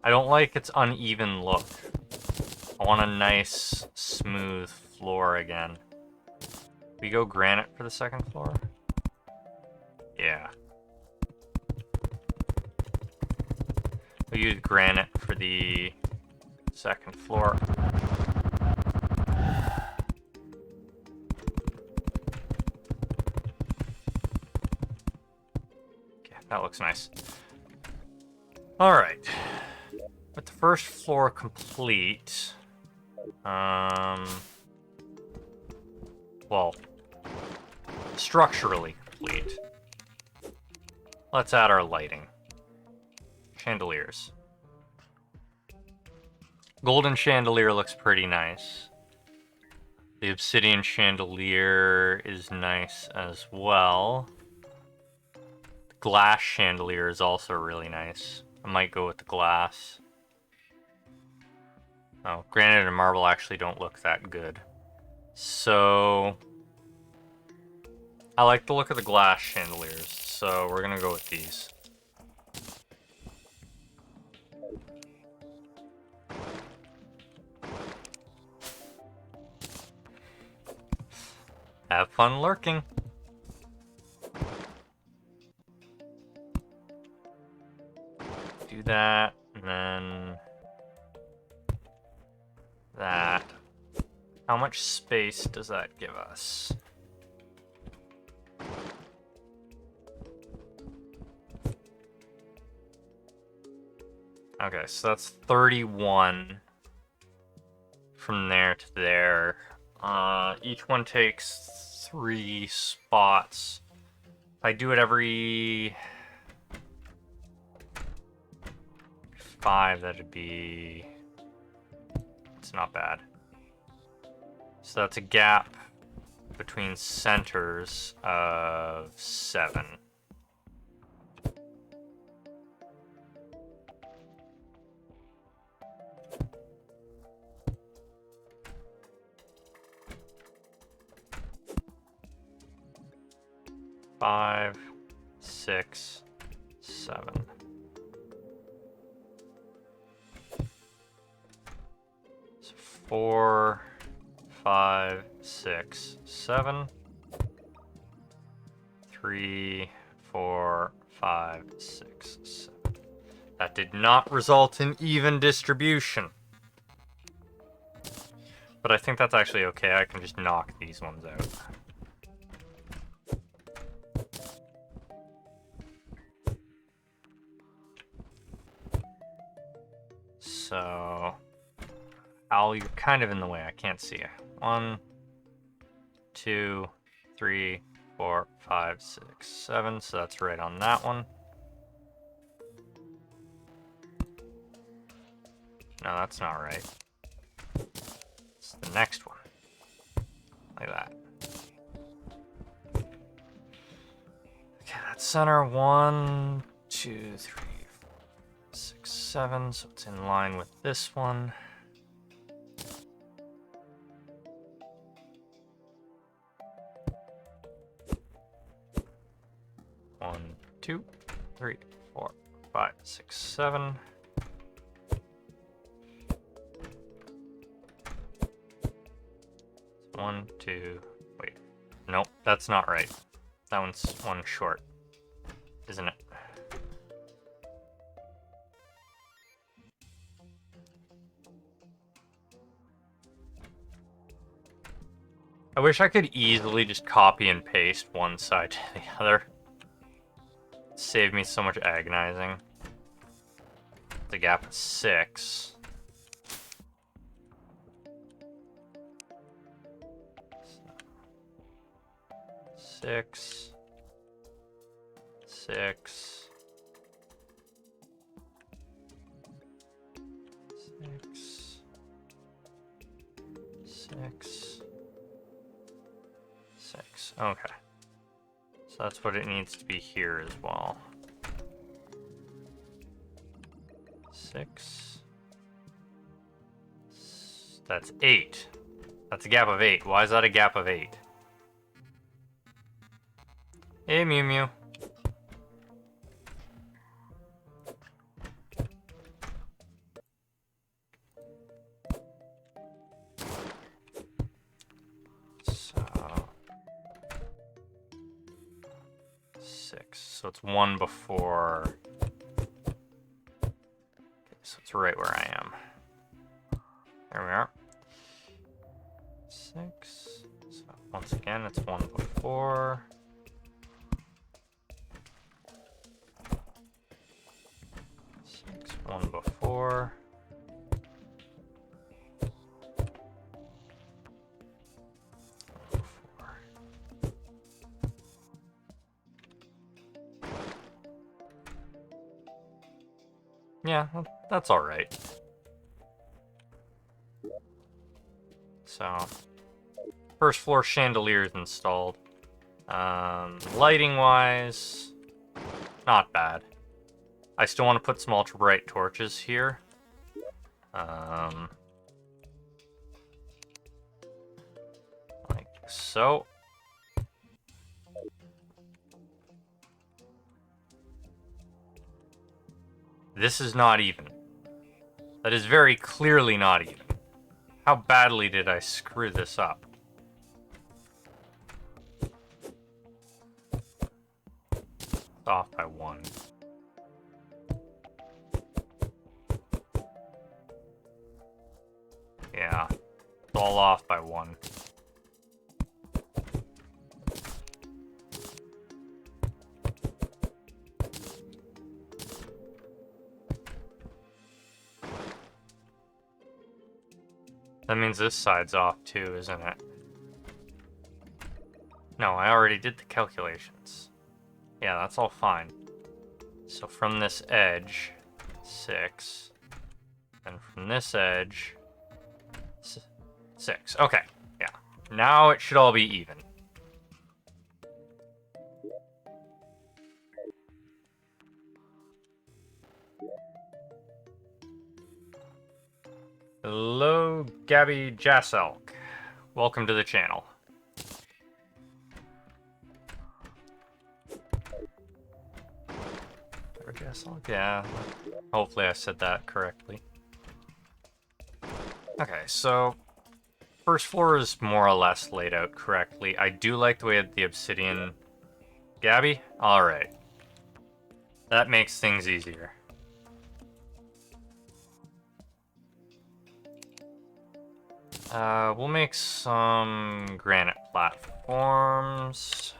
I don't like its uneven look. I want a nice, smooth floor again. We go granite for the second floor? Yeah. We use granite for the second floor. Okay, that looks nice. Alright. With the first floor complete, well, structurally complete, let's add our lighting. Chandeliers. Golden chandelier looks pretty nice. The obsidian chandelier is nice as well. The glass chandelier is also really nice. I might go with the glass. Oh, granite and marble actually don't look that good. So, I like the look of the glass chandeliers, so we're gonna go with these. Have fun lurking. Do that, and then that. How much space does that give us? Okay, so that's 31 from there to there. Each one takes 3 spots. If I do it every 5, that'd be... It's not bad. So that's a gap between centers of 7. Five, 6, 7. So 4, 5, 6, 7. 3, 4, 5, 6, 7. That did not result in even distribution. But I think that's actually okay. I can just knock these ones out. So, Al, you're kind of in the way. I can't see you. 1, 2, 3, 4, 5, 6, 7. So that's right on that one. No, that's not right. It's the next one. Like that. Okay, that's center. 1, 2, 3, 4, 6, 7. So it's in line with this one. One, 2, 3, 4, 5, 6, 7. One, 2, wait. Nope, that's not right. That one's one short, isn't it? I wish I could easily just copy and paste one side to the other. Save me so much agonizing. The gap is 6. 6. 6. 6. 6. 6. Okay. So that's what it needs to be here as well. 6. That's 8. That's a gap of 8. Why is that a gap of 8? Hey, Mew Mew. So 6. So it's 1 before. Okay, so it's right where I am. There we are. 6. So once again, it's 1 before. 6, 1 before. Yeah, that's all right. So, first floor chandeliers installed. Lighting wise, not bad. I still want to put some ultra bright torches here. Like so. This is not even. That is very clearly not even. How badly did I screw this up? It's off by 1. Yeah, it's all off by 1. That means this side's off too, isn't it? No, I already did the calculations. Yeah, that's all fine. So from this edge, 6. And from this edge, 6. Okay, yeah. Now it should all be even. Hello, Gabby Jasselk. Welcome to the channel. Jasselk? Yeah. Hopefully I said that correctly. Okay, so first floor is more or less laid out correctly. I do like the way the obsidian... Gabby? Alright. That makes things easier. We'll make some granite platforms.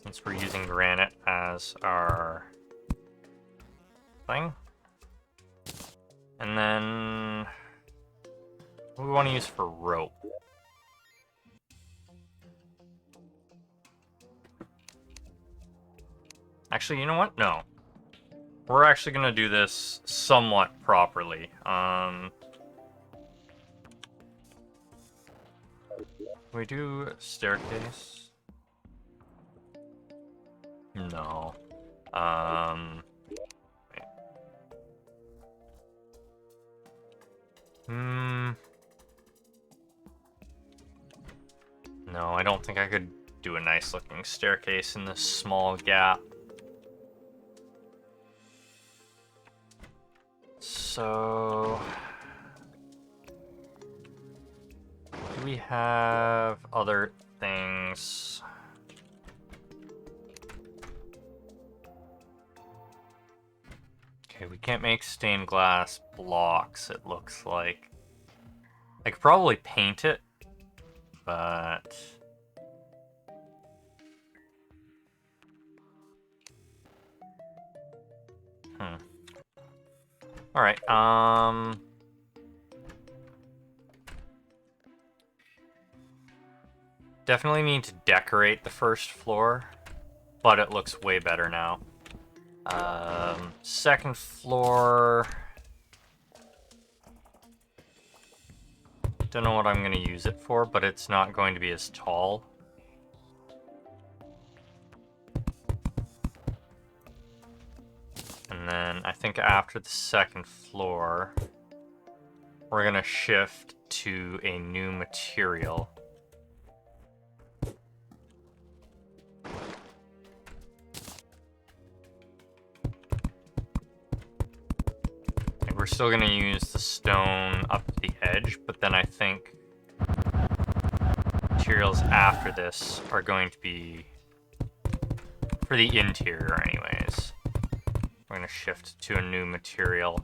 Since we're using granite as our thing. And then what do we want to use for rope? Actually, you know what? No. We're actually going to do this somewhat properly. We do a staircase? No. Wait. No, I don't think I could do a nice looking staircase in this small gap. So, do we have other things? Okay, we can't make stained glass blocks, it looks like. I could probably paint it, but... Alright, definitely need to decorate the first floor, but it looks way better now. Second floor... Don't know what I'm going to use it for, but it's not going to be as tall. And then I think after the second floor, we're going to shift to a new material. We're still going to use the stone up to the edge, but then I think materials after this are going to be for the interior anyways. We're going to shift to a new material.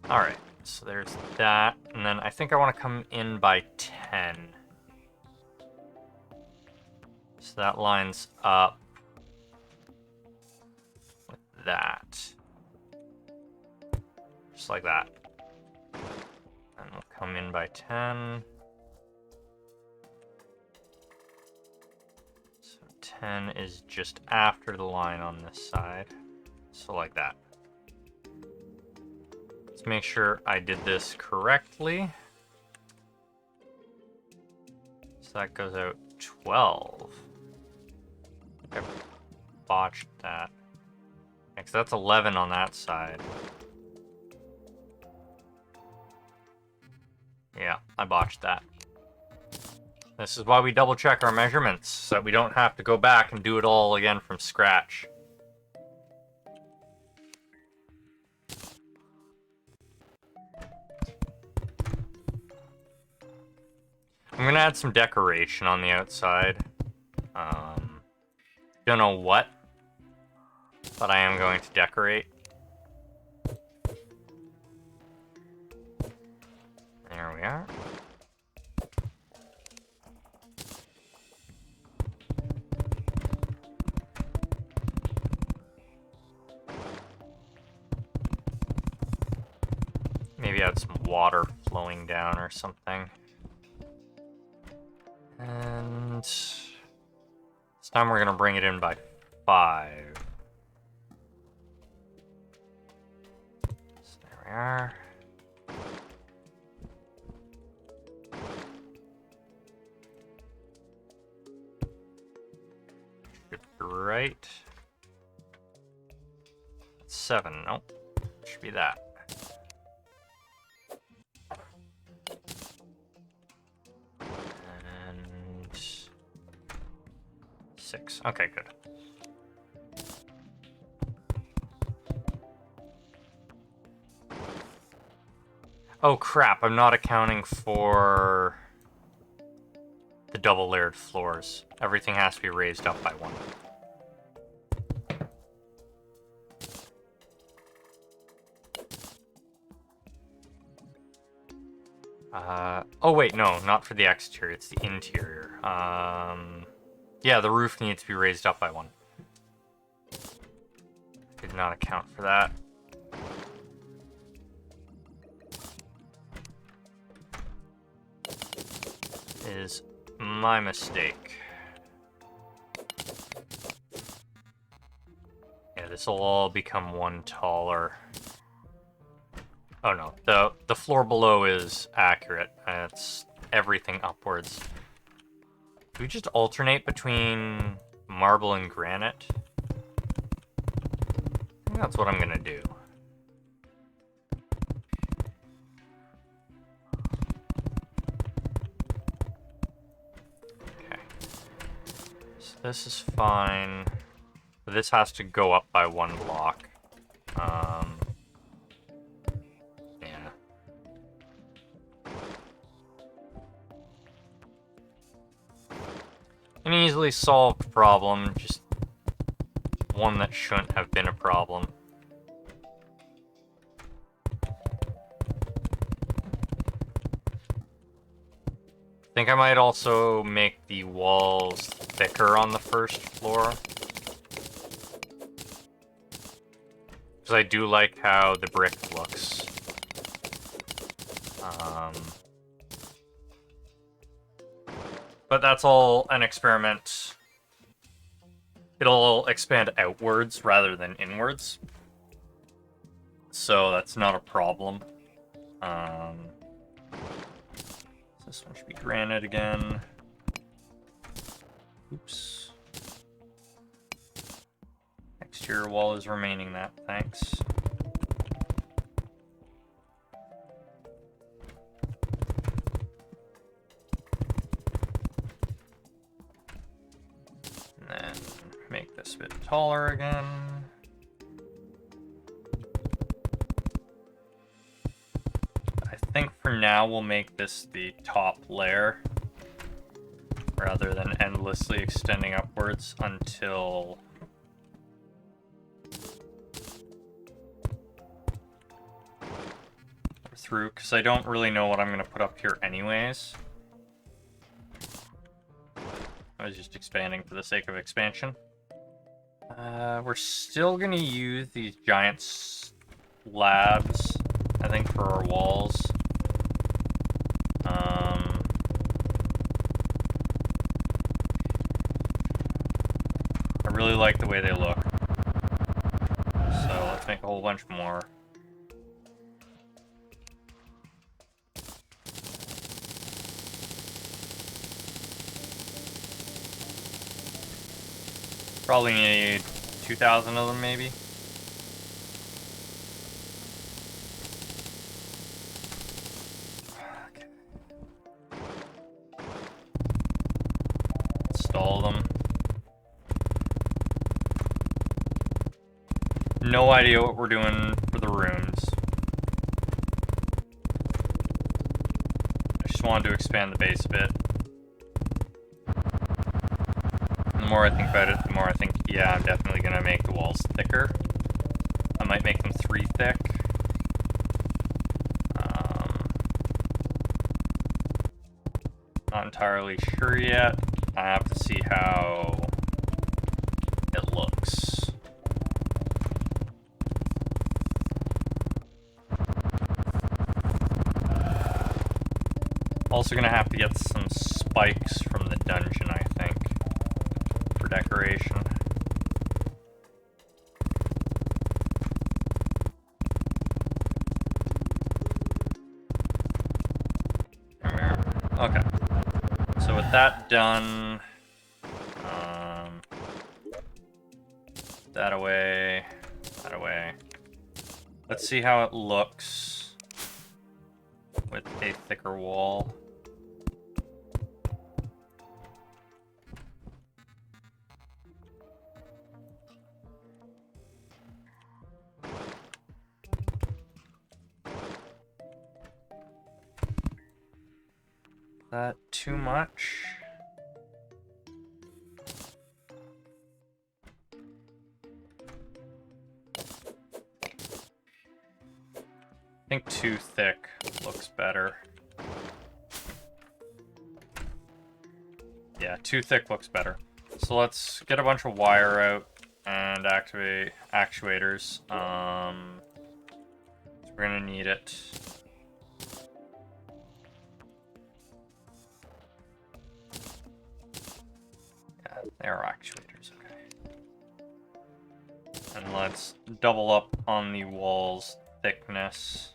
Alright, so there's that. And then I think I want to come in by 10. So that lines up with that. Just like that. And we'll come in by 10. So 10 is just after the line on this side. So like that. Let's make sure I did this correctly. So that goes out 12. I botched that. Because that's 11 on that side. Yeah, I botched that. This is why we double check our measurements, so that we don't have to go back and do it all again from scratch. I'm gonna add some decoration on the outside. Don't know what, but I am going to decorate. There we are. Maybe add some water flowing down or something. And this time we're gonna bring it in by 5. So there we are. Should be right. 7, nope. Should be that. And 6. Okay, good. Oh crap, I'm not accounting for the double layered floors. Everything has to be raised up by 1. Oh wait, no, not for the exterior, it's the interior. Yeah, the roof needs to be raised up by 1. Did not account for that. Is my mistake. Yeah, this will all become 1 taller. Oh no, the floor below is accurate. It's everything upwards. Do we just alternate between marble and granite? I think that's what I'm gonna do. Okay. So this is fine. But this has to go up by 1 block. Yeah. An easily solved problem, just one that shouldn't have been a problem. I think I might also make the walls thicker on the first floor. Because I do like how the brick looks. But that's all an experiment. It'll expand outwards rather than inwards. So that's not a problem. This one should be granite again. Oops. Exterior wall is remaining that, thanks. And then make this a bit taller again. I think for now we'll make this the top layer rather than endlessly extending upwards until we're through, because I don't really know what I'm going to put up here anyways. I was just expanding for the sake of expansion. We're still going to use these giant slabs, I think, for our walls. I really like the way they look. So let's make a whole bunch more. Probably need 2,000 of them, maybe. Okay. Install them. No idea what we're doing for the rooms. I just wanted to expand the base a bit. The more I think about it, the more I think, yeah, I'm definitely going to make the walls thicker. I might make them 3 thick. Not entirely sure yet. I have to see how it looks. Also going to have to get some spikes from the dungeon, I think, for decoration. Okay. So with that done, that away, that away. Let's see how it looks with a thicker wall. That too much? I think too thick looks better. Yeah, too thick looks better. So let's get a bunch of wire out and activate actuators. So we're gonna need it. There are actuators, okay. And let's double up on the wall's thickness.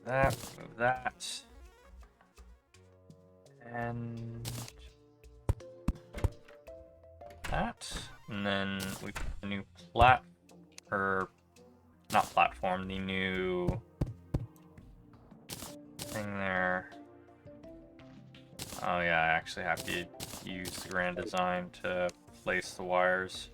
Move that. And that. And then we put the new platform, the new thing there. Oh yeah, I actually have to use the grand design to place the wires.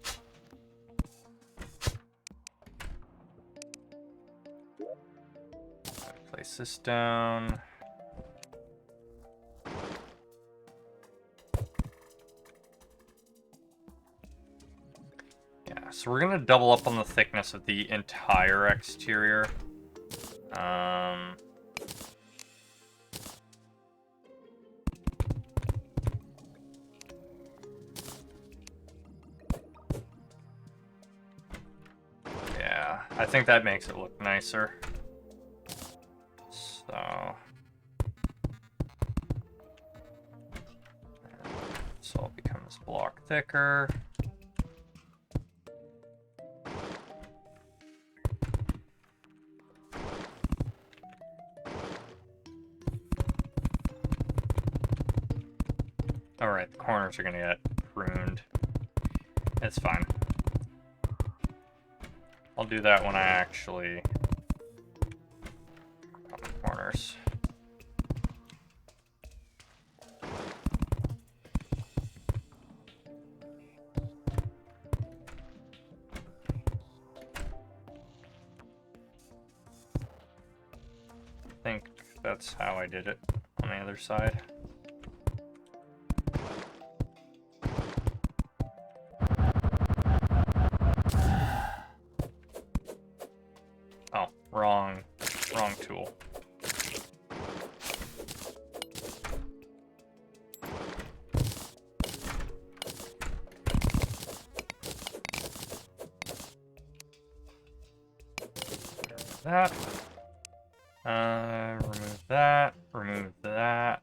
Place this down. Yeah, so we're gonna double up on the thickness of the entire exterior. Yeah, I think that makes it look nicer. So this all becomes a block thicker. Alright, the corners are gonna get pruned. It's fine. I'll do that when I actually on the corners. I think that's how I did it on the other side. Oh, wrong tool. That. Remove that. Remove that.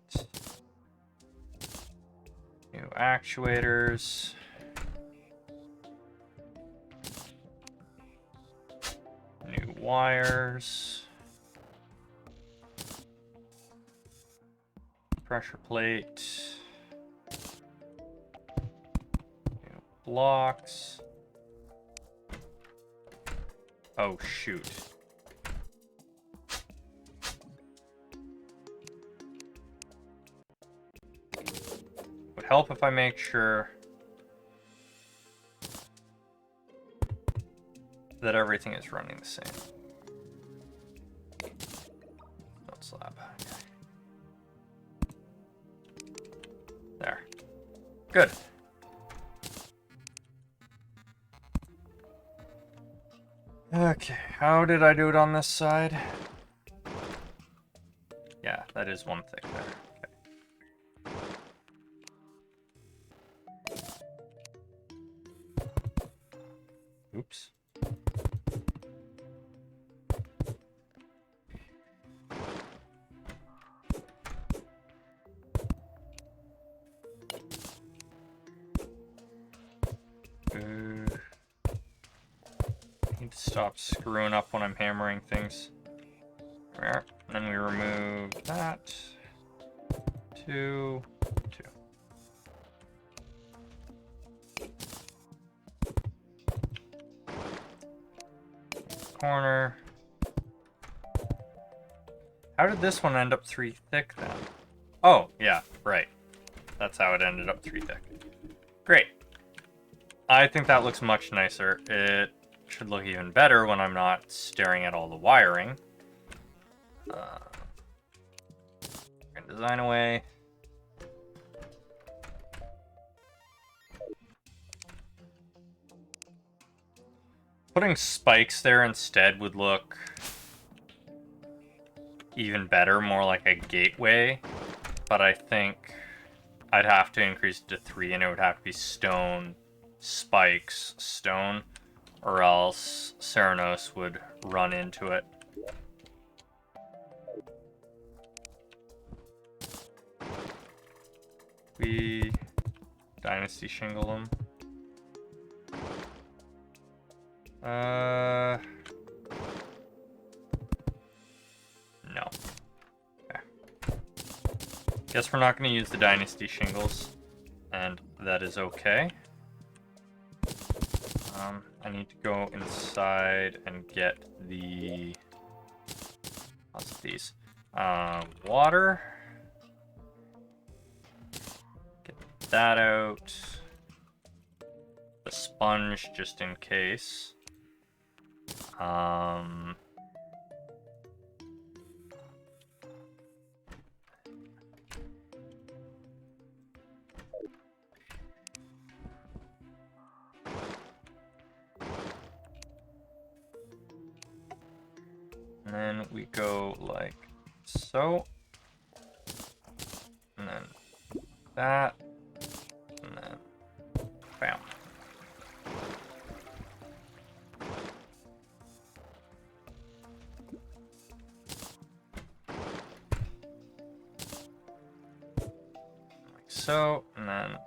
New actuators. New wires. Pressure plate. New blocks. Oh, shoot. Would help if I make sure that everything is running the same. Not slab. Okay. There. Good. Okay, how did I do it on this side? Yeah, that is one thing there. Okay. Oops. Need to stop screwing up when I'm hammering things. There. And then we remove that. 2, 2. Corner. How did this one end up 3 thick then? Oh, yeah, right. That's how it ended up 3 thick. Great. I think that looks much nicer. It should look even better when I'm not staring at all the wiring. Design away. Putting spikes there instead would look even better, more like a gateway. But I think I'd have to increase it to 3, and it would have to be stone, spikes, stone, or else Ceranos would run into it. We dynasty shingle them. No. Okay. Guess we're not going to use the dynasty shingles, and that is okay. I need to go inside and get the... What's these? Water. Get that out. The sponge, just in case. And then we go like so. And then that. And then bam. Like so, and then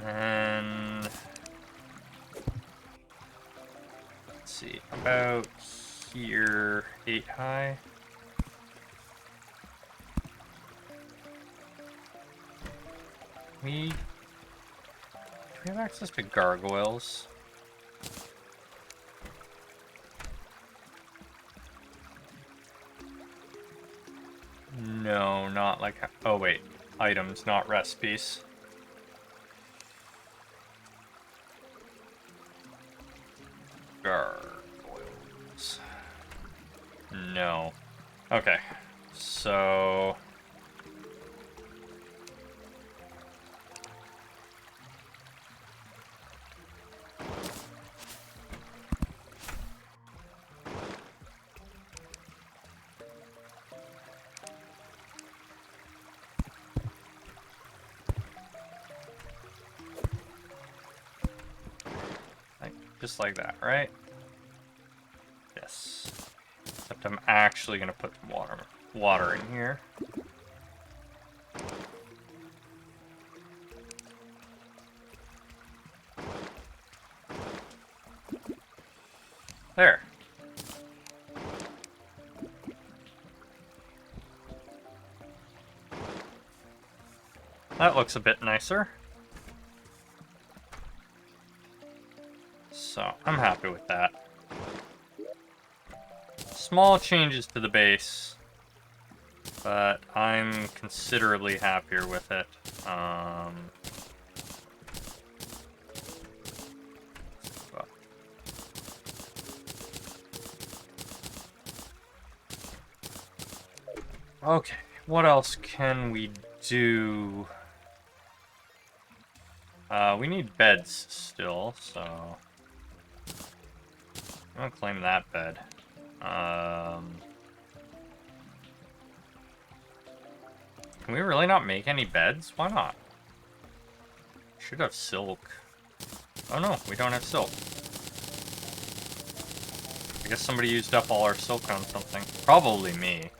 and let's see, about here, 8 high. Do we have access to gargoyles? No, not like... Oh, wait. Items, not recipes. Gargoyles. No. Okay. So... just like that, right? Yes. Except I'm actually gonna put some water in here. There. That looks a bit nicer. So, I'm happy with that. Small changes to the base, but I'm considerably happier with it. Okay, what else can we do? We need beds still, so I'm gonna claim that bed. Can we really not make any beds? Why not? Should have silk. Oh no, we don't have silk. I guess somebody used up all our silk on something. Probably me.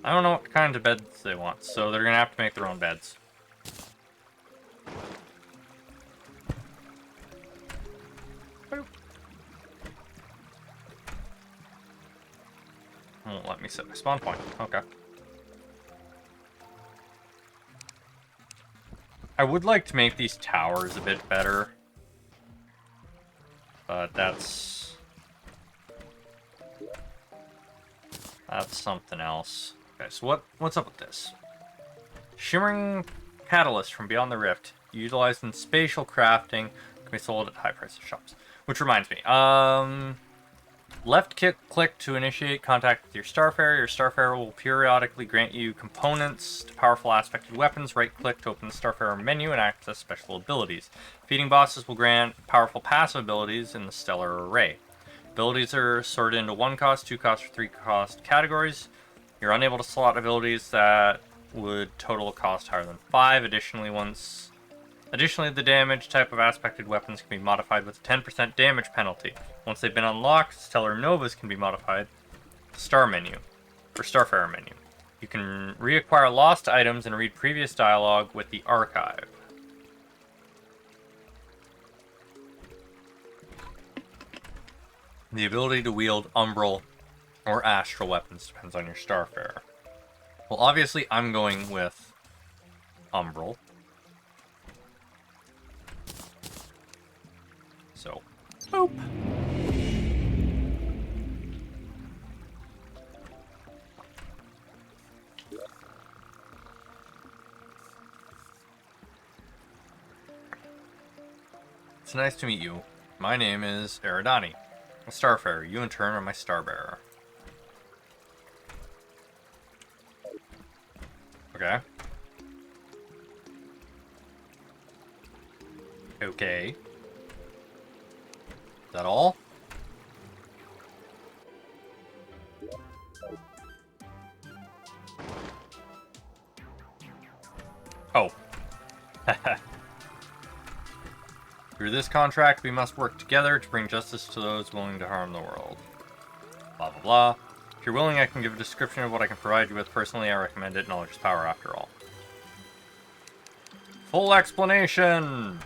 I don't know what kind of beds they want, so they're gonna have to make their own beds. Boop. Won't let me set my spawn point. Okay. I would like to make these towers a bit better, but that's something else. Okay, so what's up with this? Shimmering catalyst from beyond the rift, utilized in spatial crafting, can be sold at high prices shops. Which reminds me, left click to initiate contact with your Starfarer. Your Starfarer will periodically grant you components to powerful aspected weapons. Right click to open the Starfarer menu and access special abilities. Defeating bosses will grant powerful passive abilities in the Stellar Array. Abilities are sorted into 1 cost, 2 cost, or 3 cost categories. You're unable to slot abilities that would total a cost higher than 5. Additionally, the damage type of aspected weapons can be modified with a 10% damage penalty. Once they've been unlocked, Stellar Novas can be modified to Star menu, or Starfarer menu. You can reacquire lost items and read previous dialogue with the archive. The ability to wield umbral or astral weapons depends on your Starfarer. Well, obviously, I'm going with umbral. So, boop. It's nice to meet you. My name is Eridani, a starfarer. You in turn are my starbearer. Okay. Okay. Is that all? Oh. Through this contract, we must work together to bring justice to those willing to harm the world. Blah, blah, blah. If you're willing, I can give a description of what I can provide you with. Personally, I recommend it. Knowledge is power, after all. Full explanation!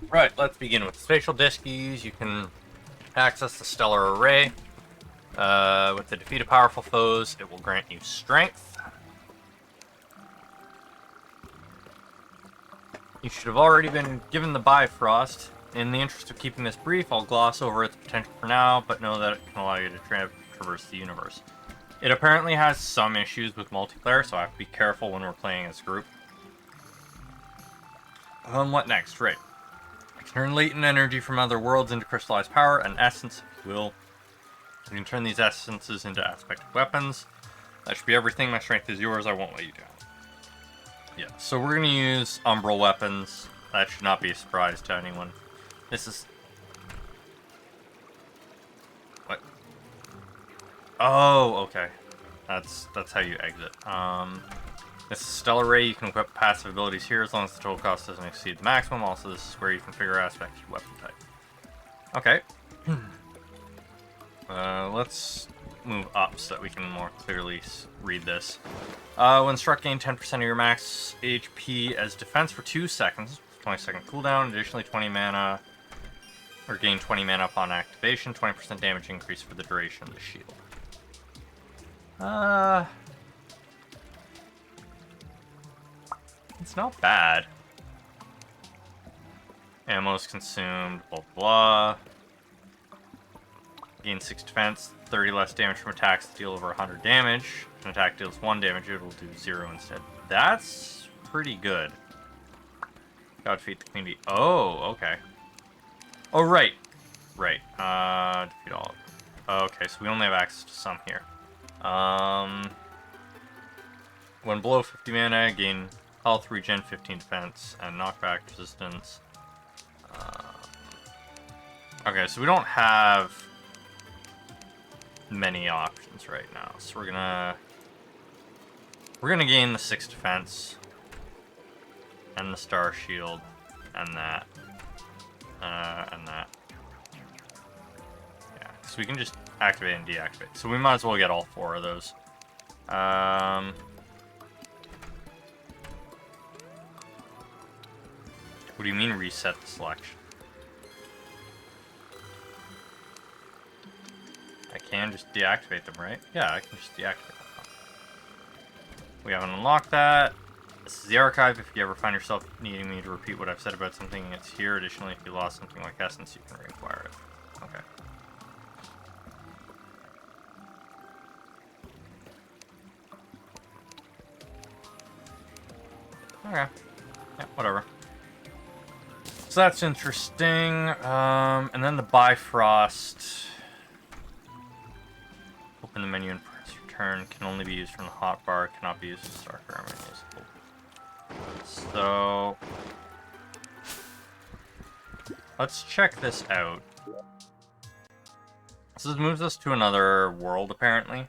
Right, let's begin with the spatial disk you use. You can access the stellar array. With the defeat of powerful foes, it will grant you strength. You should have already been given the Bifrost. In the interest of keeping this brief, I'll gloss over its potential for now, but know that it can allow you to traverse the universe. It apparently has some issues with multiplayer, so I have to be careful when we're playing as a group. What next? Right. I can turn latent energy from other worlds into crystallized power, an essence, if you will. You can turn these essences into aspected weapons. That should be everything. My strength is yours. I won't let you down. Yeah, so we're going to use umbral weapons. That should not be a surprise to anyone. This is... What? Oh, okay. That's how you exit. This is Stellar Ray. You can equip passive abilities here as long as the total cost doesn't exceed the maximum. Also, this is where you configure aspects of weapon type. Okay. Let's move up so that we can more clearly read this. When struck, gain 10% of your max HP as defense for 2 seconds. 20-second cooldown. Additionally, 20 mana, or gain 20 mana upon activation. 20% damage increase for the duration of the shield. It's not bad. Ammo's consumed. Blah blah. Gain 6 defense, 30 less damage from attacks that deal over 100 damage. If an attack deals 1 damage, it will do 0 instead. That's pretty good. Gotta defeat the community. Oh, okay. Oh, right. Right. Defeat all of them. Okay, so we only have access to some here. When below 50 mana, gain health, regen, 15 defense, and knockback resistance. Okay, so we don't have many options right now, so we're gonna gain the 6 defense and the star shield and that and that. Yeah, so we can just activate and deactivate. So we might as well get all 4 of those. What do you mean reset the selection? I can just deactivate them, right? Yeah, I can just deactivate them. We haven't unlocked that. This is the archive. If you ever find yourself needing me to repeat what I've said about something, it's here. Additionally, if you lost something like Essence, you can reacquire it. Okay. Okay. Yeah, whatever. So that's interesting. And then the Bifrost. Open the menu and press return. Can only be used from the hotbar. Cannot be used in Starfarer menus. So let's check this out. So this moves us to another world, apparently.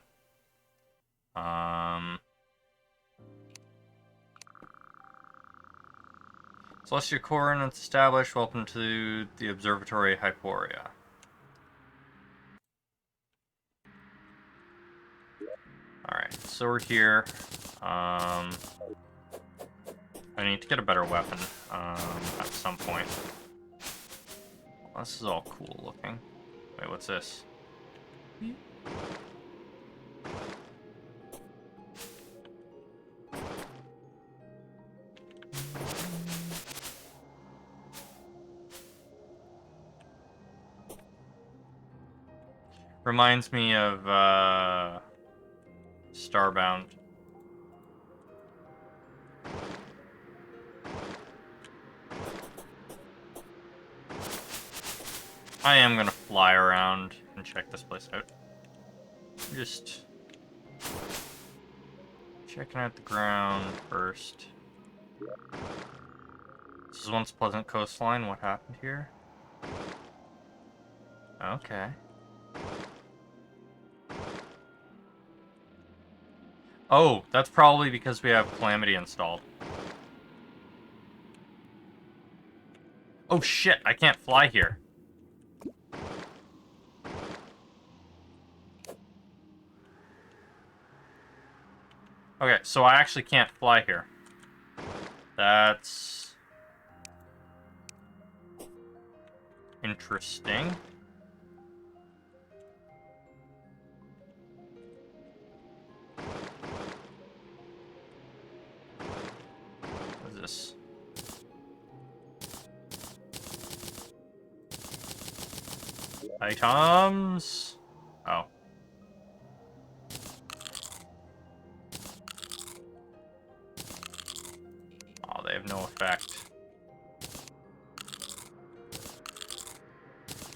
Celestial coordinates established. Welcome to the Observatory Hyporia. Alright, so we're here. I need to get a better weapon at some point. Well, this is all cool looking. Wait, what's this? Reminds me of Starbound. I am gonna fly around and check this place out. Just checking out the ground first. This is once pleasant coastline. What happened here? Okay. Oh, that's probably because we have Calamity installed. Oh shit, I can't fly here. Okay, so I actually can't fly here. That's interesting. What is this? Items. Oh. Oh, they have no effect.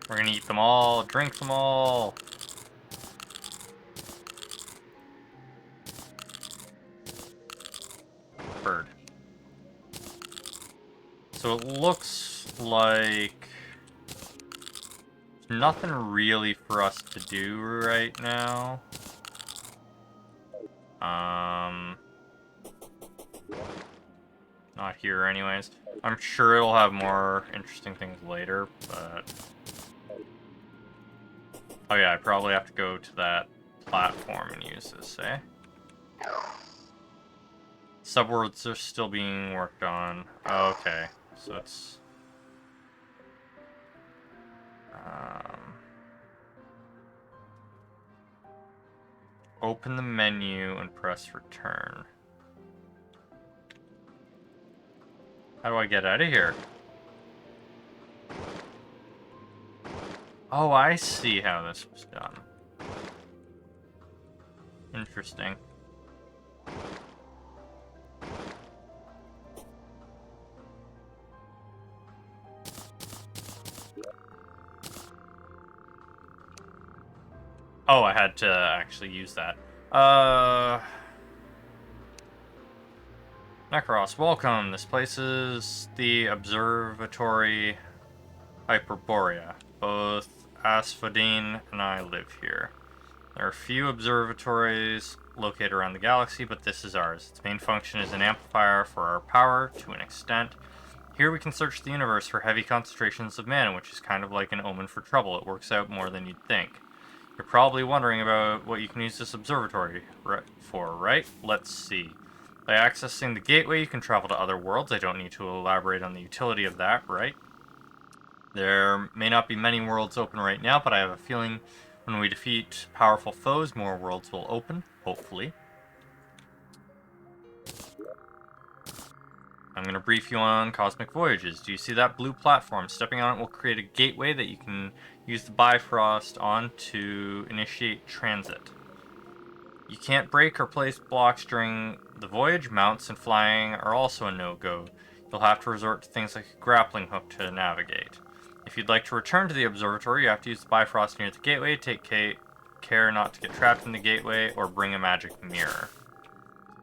We're gonna eat them all, drink them all. Bird. So it looks like there's nothing really for us to do right now. Not here anyways. I'm sure it'll have more interesting things later, but... Oh yeah, I probably have to go to that platform and use this, eh? Subworlds are still being worked on. Oh, okay, so it's... Open the menu and press return. How do I get out of here? Oh, I see how this was done. Interesting. Oh, I had to actually use that. Necros, welcome. This place is the Observatory Hyperborea. Both Asphodine and I live here. There are a few observatories located around the galaxy, but this is ours. Its main function is an amplifier for our power, to an extent. Here we can search the universe for heavy concentrations of mana, which is kind of like an omen for trouble. It works out more than you'd think. You're probably wondering about what you can use this observatory for, right? Let's see. By accessing the gateway, you can travel to other worlds. I don't need to elaborate on the utility of that, right? There may not be many worlds open right now, but I have a feeling when we defeat powerful foes, more worlds will open, hopefully. I'm going to brief you on Cosmic Voyages. Do you see that blue platform? Stepping on it will create a gateway that you can use the Bifrost on to initiate transit. You can't break or place blocks during the voyage. Mounts and flying are also a no-go. You'll have to resort to things like a grappling hook to navigate. If you'd like to return to the observatory, you have to use the Bifrost near the gateway. Take care not to get trapped in the gateway or bring a magic mirror.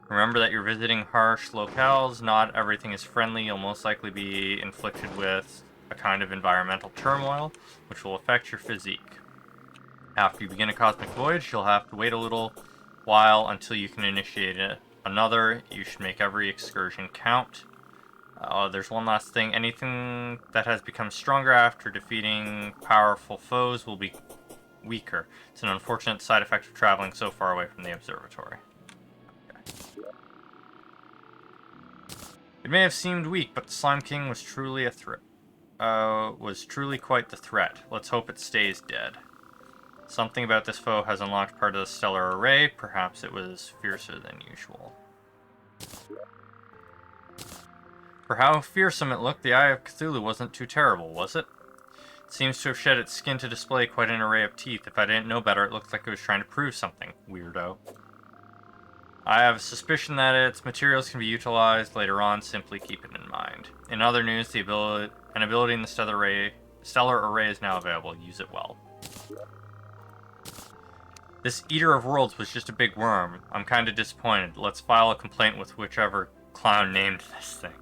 Remember that you're visiting harsh locales. Not everything is friendly. You'll most likely be inflicted with a kind of environmental turmoil, which will affect your physique. After you begin a cosmic voyage, you'll have to wait a little while until you can initiate another. You should make every excursion count. There's one last thing. Anything that has become stronger after defeating powerful foes will be weaker. It's an unfortunate side effect of traveling so far away from the observatory. It may have seemed weak, but the Slime King was truly a threat. Was truly quite the threat. Let's hope it stays dead. Something about this foe has unlocked part of the stellar array. Perhaps it was fiercer than usual. For how fearsome it looked, the Eye of Cthulhu wasn't too terrible, was it? Seems to have shed its skin to display quite an array of teeth. If I didn't know better, it looked like it was trying to prove something. Weirdo. I have a suspicion that its materials can be utilized later on. Simply keep it in mind. In other news, an ability in the stellar array is now available. Use it well. This Eater of Worlds was just a big worm. I'm kinda disappointed. Let's file a complaint with whichever clown named this thing.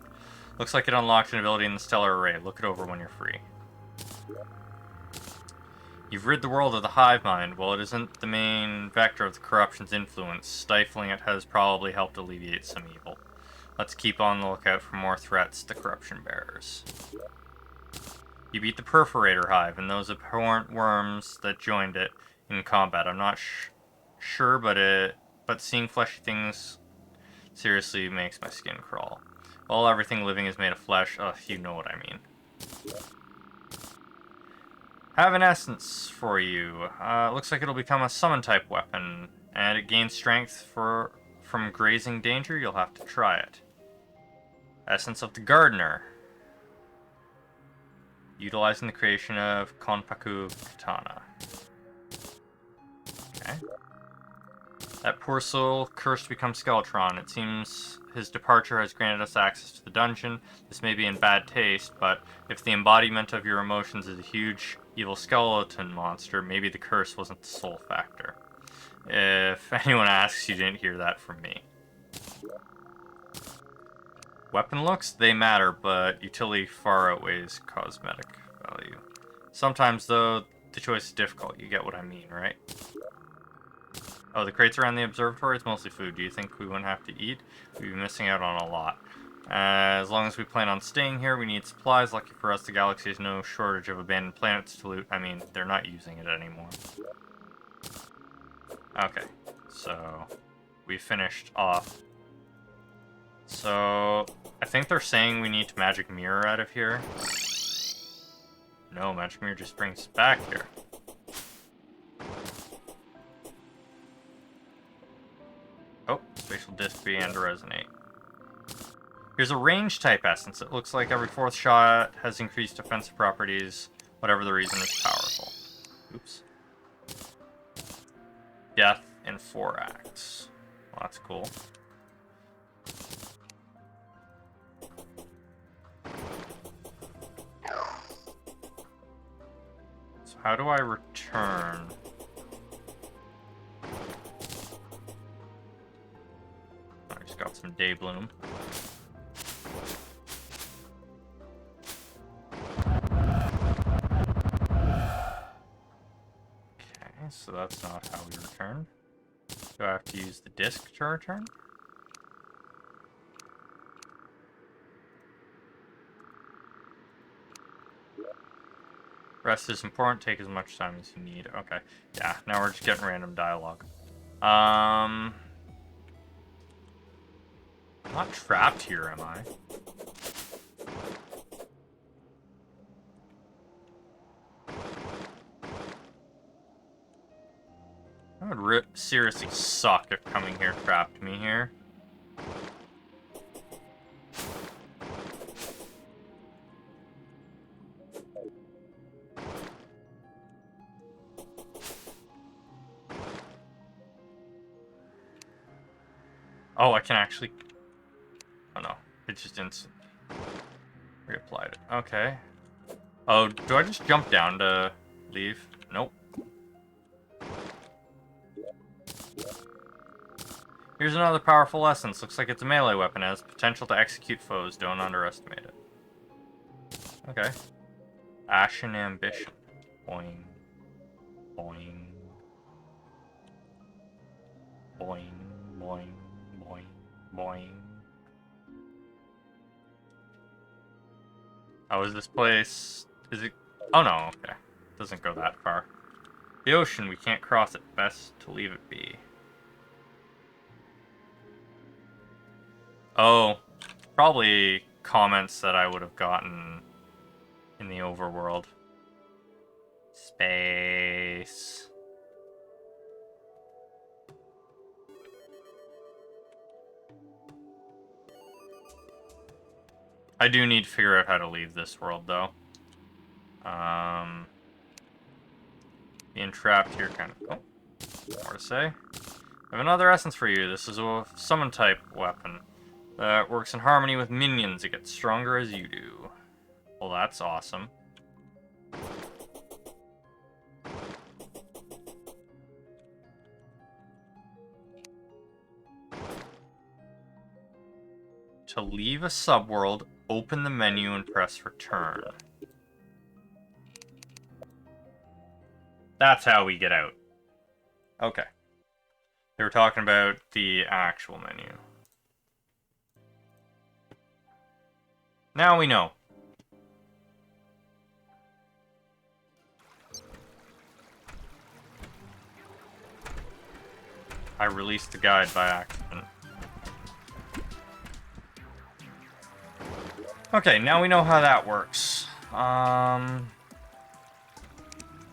Looks like it unlocked an ability in the stellar array. Look it over when you're free. You've rid the world of the hive mind. Well, it isn't the main vector of the corruption's influence. Stifling it has probably helped alleviate some evil. Let's keep on the lookout for more threats the corruption bears. You beat the Perforator Hive and those abhorrent worms that joined it in combat. I'm not sure, but seeing fleshy things seriously makes my skin crawl. Well, everything living is made of flesh. Ugh, you know what I mean. Have an essence for you. Looks like it'll become a summon type weapon, and it gains strength from grazing danger. You'll have to try it. Essence of the Gardener. Utilizing the creation of Konpaku Katana. Okay. That poor soul, cursed to become Skeletron. It seems his departure has granted us access to the dungeon. This may be in bad taste, but if the embodiment of your emotions is a huge, evil skeleton monster, maybe the curse wasn't the sole factor. If anyone asks, you didn't hear that from me. Weapon looks, they matter, but utility far outweighs cosmetic value. Sometimes, though, the choice is difficult. You get what I mean, right? Oh, the crates around the observatory, it's mostly food. Do you think we wouldn't have to eat? We'd be missing out on a lot. As long as we plan on staying here, we need supplies. Lucky for us, the galaxy has no shortage of abandoned planets to loot. I mean, they're not using it anymore. Okay, so we finished off. So I think they're saying we need to magic mirror out of here. No, magic mirror just brings us back here. Oh, spatial disc began to resonate. Here's a range type essence. It looks like every 4th shot has increased defensive properties. Whatever the reason, it's powerful. Oops. Death in 4 acts. Well, that's cool. So how do I return? I just got some day bloom. Okay, so that's not how we return. Do I have to use the disc to return? Rest is important. Take as much time as you need. Okay. Yeah, now we're just getting random dialogue. I'm not trapped here, am I? That would seriously suck if coming here trapped me here. Oh, I can actually... Oh no, it just instantly reapplied it. Okay. Oh, do I just jump down to leave? Nope. Here's another powerful essence. Looks like it's a melee weapon. It has potential to execute foes. Don't underestimate it. Okay. Ashen Ambition. Boing. Boing. Boing. Boing. Boing. Boing. Oh, is this place... Is it... Oh no, okay. Doesn't go that far. The ocean, we can't cross it. Best to leave it be. Oh, probably comments that I would have gotten in the overworld. Space. I do need to figure out how to leave this world, though. Being trapped here kind of... Oh, more to say. I have another essence for you. This is a summon type weapon that works in harmony with minions. It gets stronger as you do. Well, that's awesome. To leave a subworld, open the menu and press return. That's how we get out. Okay. They were talking about the actual menu. Now we know. I released the guide by accident. Okay, now we know how that works.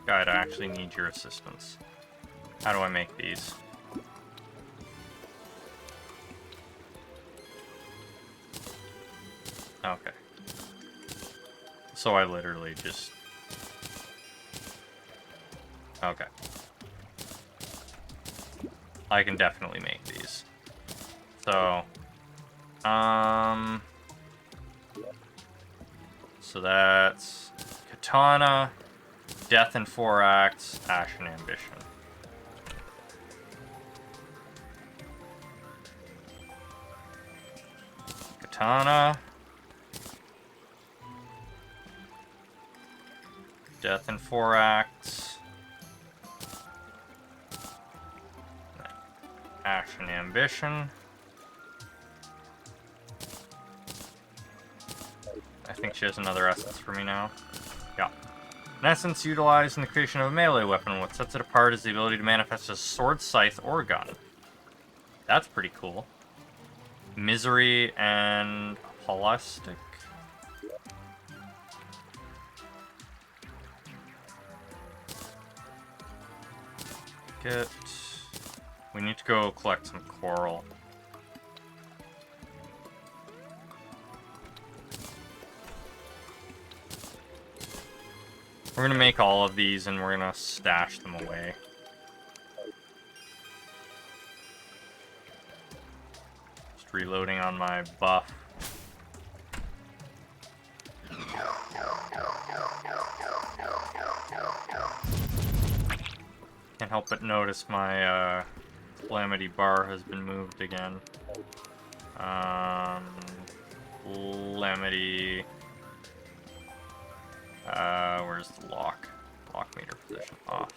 Guide, I actually need your assistance. How do I make these? Okay. So I literally just... Okay. I can definitely make these. So... So that's... Katana, Death in 4 Acts, Ashen Ambition. Katana... Death in 4 Acts. Ashen Ambition. I think she has another essence for me now. Yeah. An essence utilized in the creation of a melee weapon. What sets it apart is the ability to manifest as a sword, scythe, or gun. That's pretty cool. Misery and holistic. We need to go collect some coral. We're gonna make all of these and we're gonna stash them away. Just reloading on my buff. Can't help but notice my calamity bar has been moved again. Calamity. Where's the lock? Lock meter position off.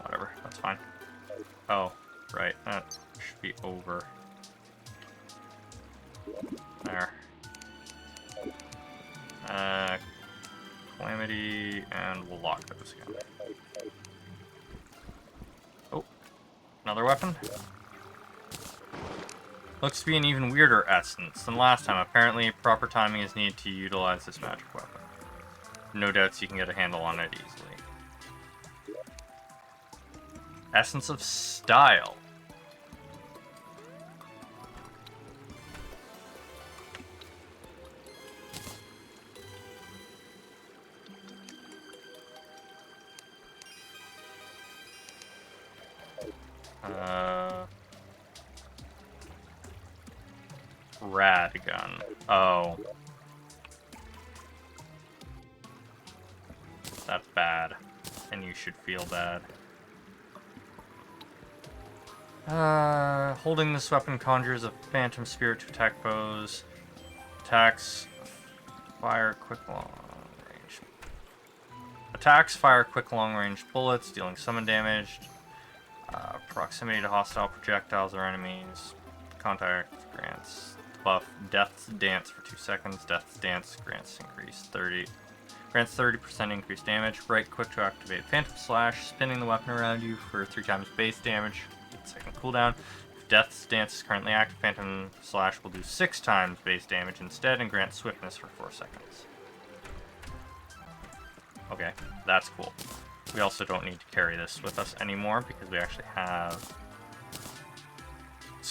Whatever, that's fine. Oh, right, that should be over. There. Calamity, and we'll lock those again. Oh, another weapon? Looks to be an even weirder essence than last time. Apparently, proper timing is needed to utilize this magic weapon. No doubts you can get a handle on it easily. Essence of Style. Rad gun. Oh. That's bad. And you should feel bad. Holding this weapon conjures a phantom spirit to attack foes. Attacks fire quick long range. Attacks fire quick long range bullets, dealing summon damage. Proximity to hostile projectiles or enemies. Contact grants buff Death's Dance for 2 seconds. Death's Dance grants 30% increased damage. Right quick to activate Phantom Slash, spinning the weapon around you for 3 times base damage. 8-second cooldown. If Death's Dance is currently active, Phantom Slash will do 6 times base damage instead and grant swiftness for 4 seconds. Okay, that's cool. We also don't need to carry this with us anymore because we actually have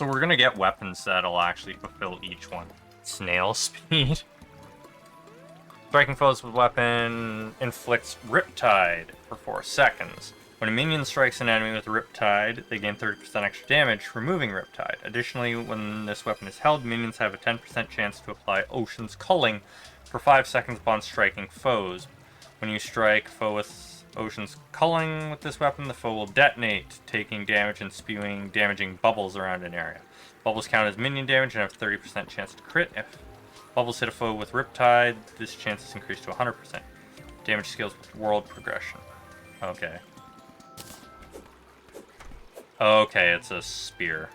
So we're gonna get weapons that'll actually fulfill each one. Snail speed. Striking foes with weapon inflicts Riptide for 4 seconds. When a minion strikes an enemy with Riptide, they gain 30% extra damage, removing Riptide. Additionally, when this weapon is held, minions have a 10% chance to apply Ocean's Culling for 5 seconds upon striking foes. When you strike a foe with Ocean's Culling with this weapon, the foe will detonate, taking damage and spewing damaging bubbles around an area. Bubbles count as minion damage and have a 30% chance to crit. If bubbles hit a foe with Riptide, this chance is increased to 100%. Damage scales with world progression. Okay. Okay, it's a spear.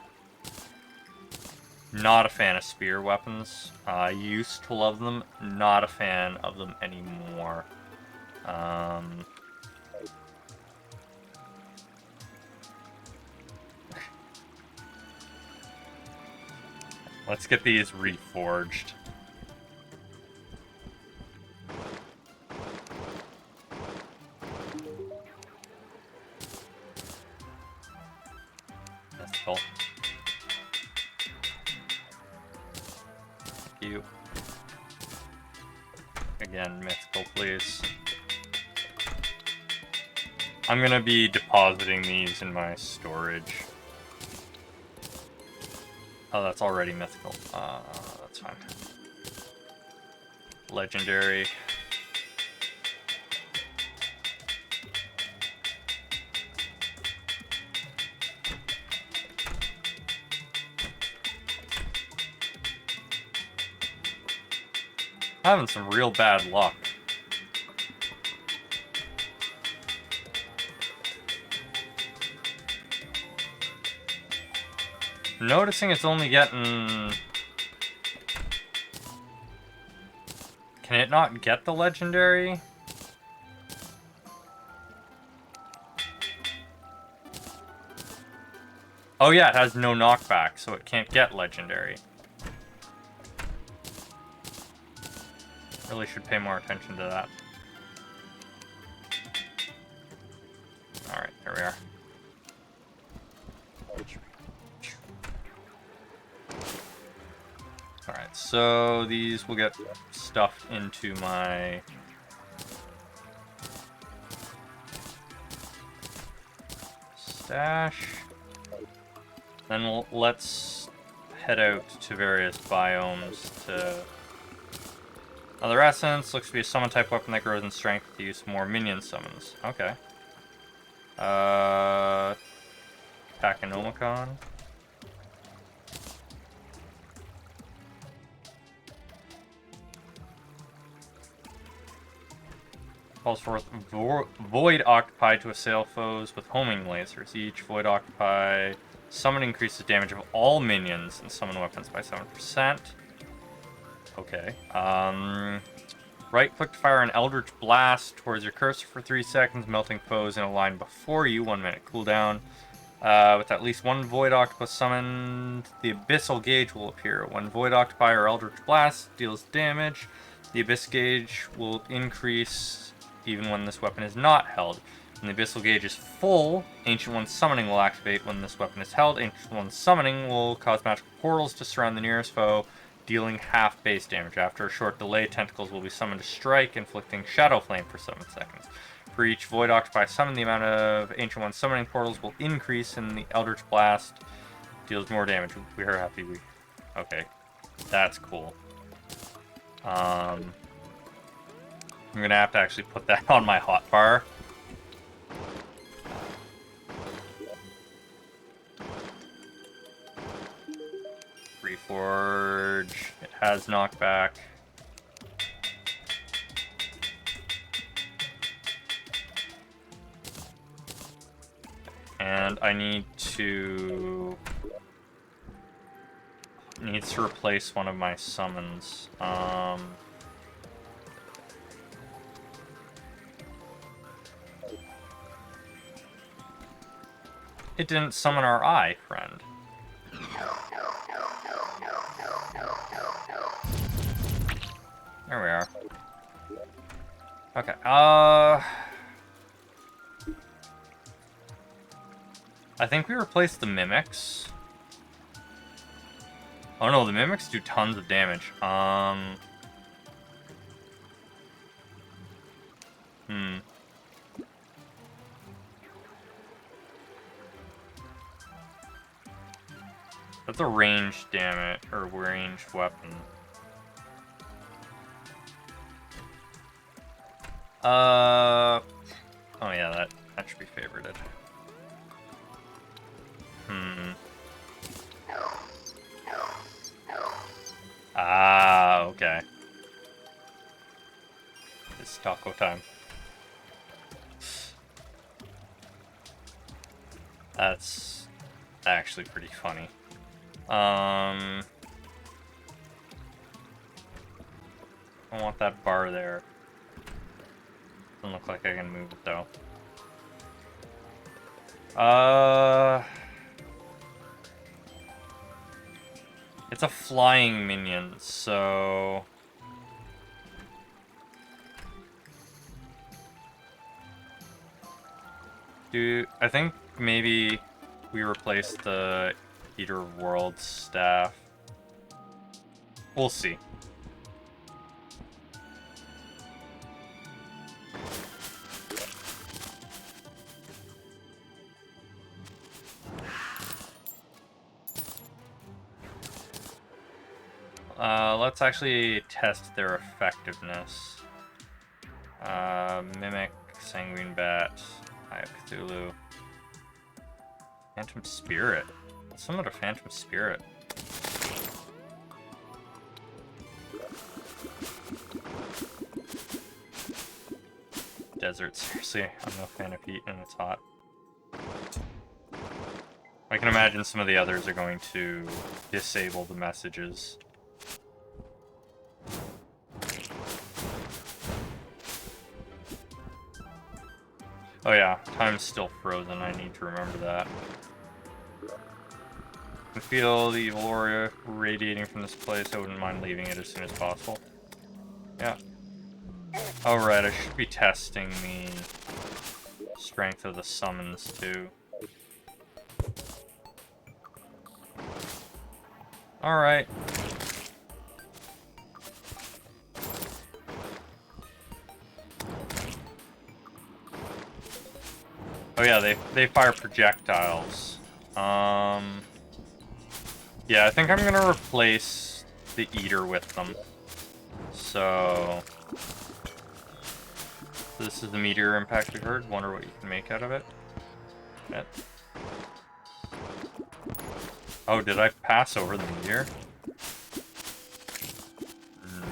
Not a fan of spear weapons. I used to love them. Not a fan of them anymore. Let's get these reforged. Mythical. Thank you. Again, mythical, please. I'm gonna be depositing these in my storage. Oh, that's already mythical. That's fine. Legendary. Having some real bad luck. Noticing it's only getting... Can it not get the legendary? Oh yeah, it has no knockback, so it can't get legendary. Really should pay more attention to that. Alright, here we are. Alright, so these will get stuffed into my... stash. Then let's head out to various biomes to... Other essence looks to be a summon type weapon that grows in strength with the use of more minion summons. Okay. Pakinomicon. Calls forth Void Octopi to assail foes with homing lasers. Each Void Octopi summon increases damage of all minions and summon weapons by 7%. Okay. Right-click to fire an Eldritch Blast towards your cursor for 3 seconds, melting foes in a line before you. 1 minute cooldown. With at least 1 Void Octopus summoned, the Abyssal Gauge will appear. When Void Octopi or Eldritch Blast deals damage, the Abyss Gauge will increase even when this weapon is not held. When the Abyssal Gauge is full, Ancient One's Summoning will activate when this weapon is held. Ancient One's Summoning will cause magical portals to surround the nearest foe, dealing half base damage. After a short delay, tentacles will be summoned to strike, inflicting Shadow Flame for 7 seconds. For each Void Octopi summoned, the amount of Ancient One's Summoning portals will increase, and the Eldritch Blast deals more damage. We are happy we... Okay. That's cool. I'm gonna have to actually put that on my hotbar. Reforge. It has knockback. And I needs to replace one of my summons. It didn't summon our eye friend. There we are. Okay, I think we replaced the mimics. Oh no, the mimics do tons of damage. That's a ranged damage, or ranged weapon. Oh yeah, that should be favorited. Ah, okay. It's taco time. That's actually pretty funny. I want that bar there. Doesn't look like I can move it though. It's a flying minion, so... I think maybe we replace the Eater of Worlds staff. We'll see. Let's actually test their effectiveness. Mimic, Sanguine Bat, Eye of Cthulhu. Phantom Spirit. Summon a Phantom Spirit. Desert, seriously. I'm no fan of heat and it's hot. I can imagine some of the others are going to disable the messages. Oh yeah, time's still frozen, I need to remember that. I can feel the evil aura radiating from this place, I wouldn't mind leaving it as soon as possible. Yeah. Alright, I should be testing the strength of the summons too. Alright. Oh yeah, they fire projectiles. Yeah, I think I'm gonna replace the Eater with them. So... this is the meteor impact we heard. Wonder what you can make out of it. Yep. Oh, did I pass over the meteor?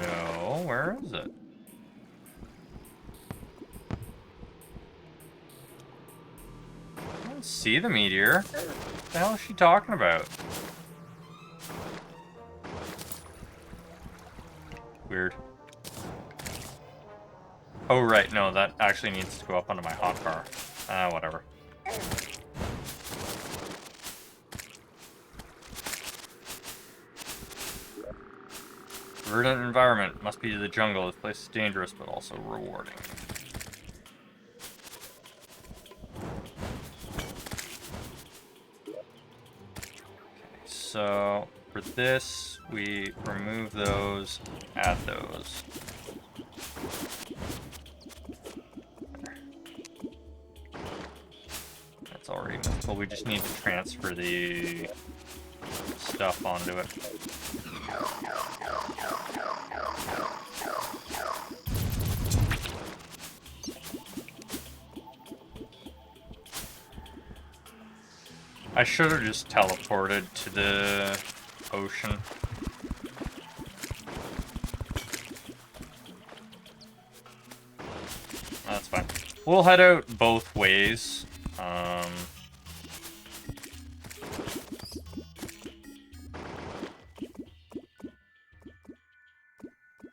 No, where is it? I don't see the meteor. What the hell is she talking about? Weird. Oh, right, no, that actually needs to go up onto my hotbar. Whatever. Verdant environment. Must be the jungle. This place is dangerous, but also rewarding. Okay, so for this, we remove those, add those. That's already... well, we just need to transfer the stuff onto it. I should have just teleported to the ocean. That's fine. We'll head out both ways.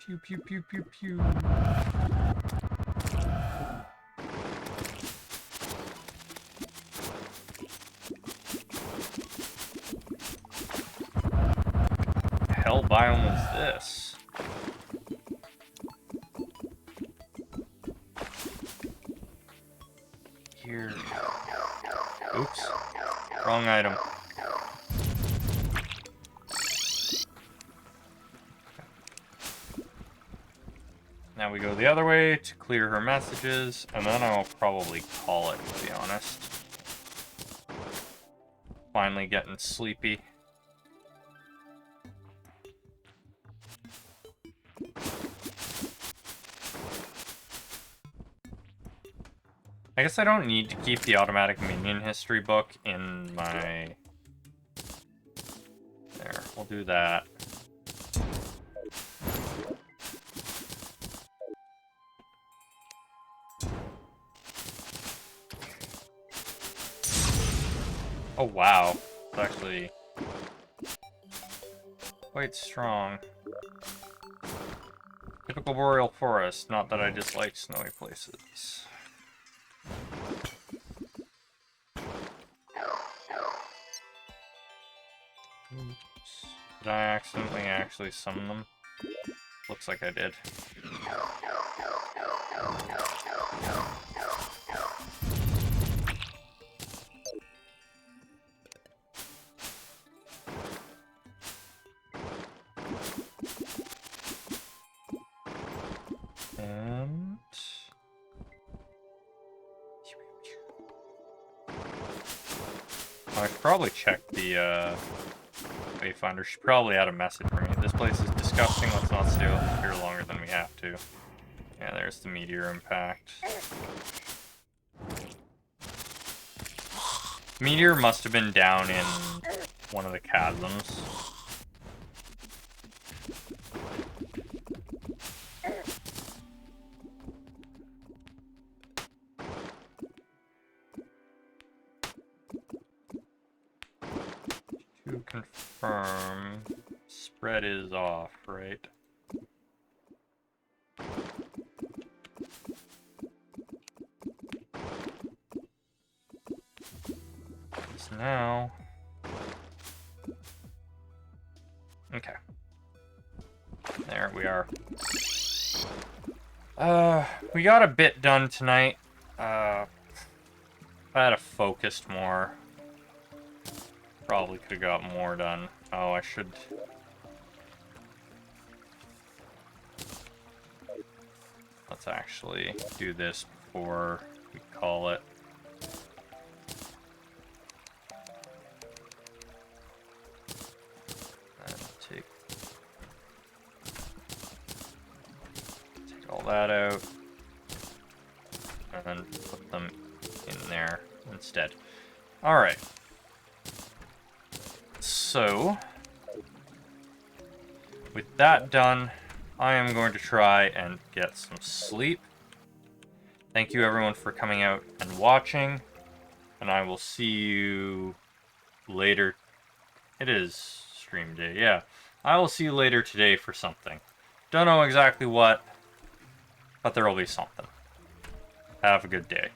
Pew pew pew pew pew. Hell biome was this? Here. Oops. Wrong item. we go the other way to clear her messages, and then I'll probably call it, to be honest. Finally getting sleepy. I guess I don't need to keep the automatic minion history book in my... There, we'll do that. Oh wow, it's actually quite strong. Typical boreal forest, not that I dislike snowy places. Oops. Did I accidentally actually summon them? Looks like I did. And... I could probably check the Wayfinder. She probably had a message for me. This place is disgusting. Let's not stay here longer than we have to. Yeah, there's the meteor impact. Meteor must have been down in one of the chasms. To confirm, spread is off, right? So now... Okay. There we are. We got a bit done tonight. If I had focused more, probably could have got more done. Oh, I should... Let's actually do this before we call it. And take all that out. And then put them in there instead. Alright. So, with that done, I am going to try and get some sleep. Thank you everyone for coming out and watching, and I will see you later. It is stream day, yeah. I will see you later today for something. Don't know exactly what, but there will be something. Have a good day.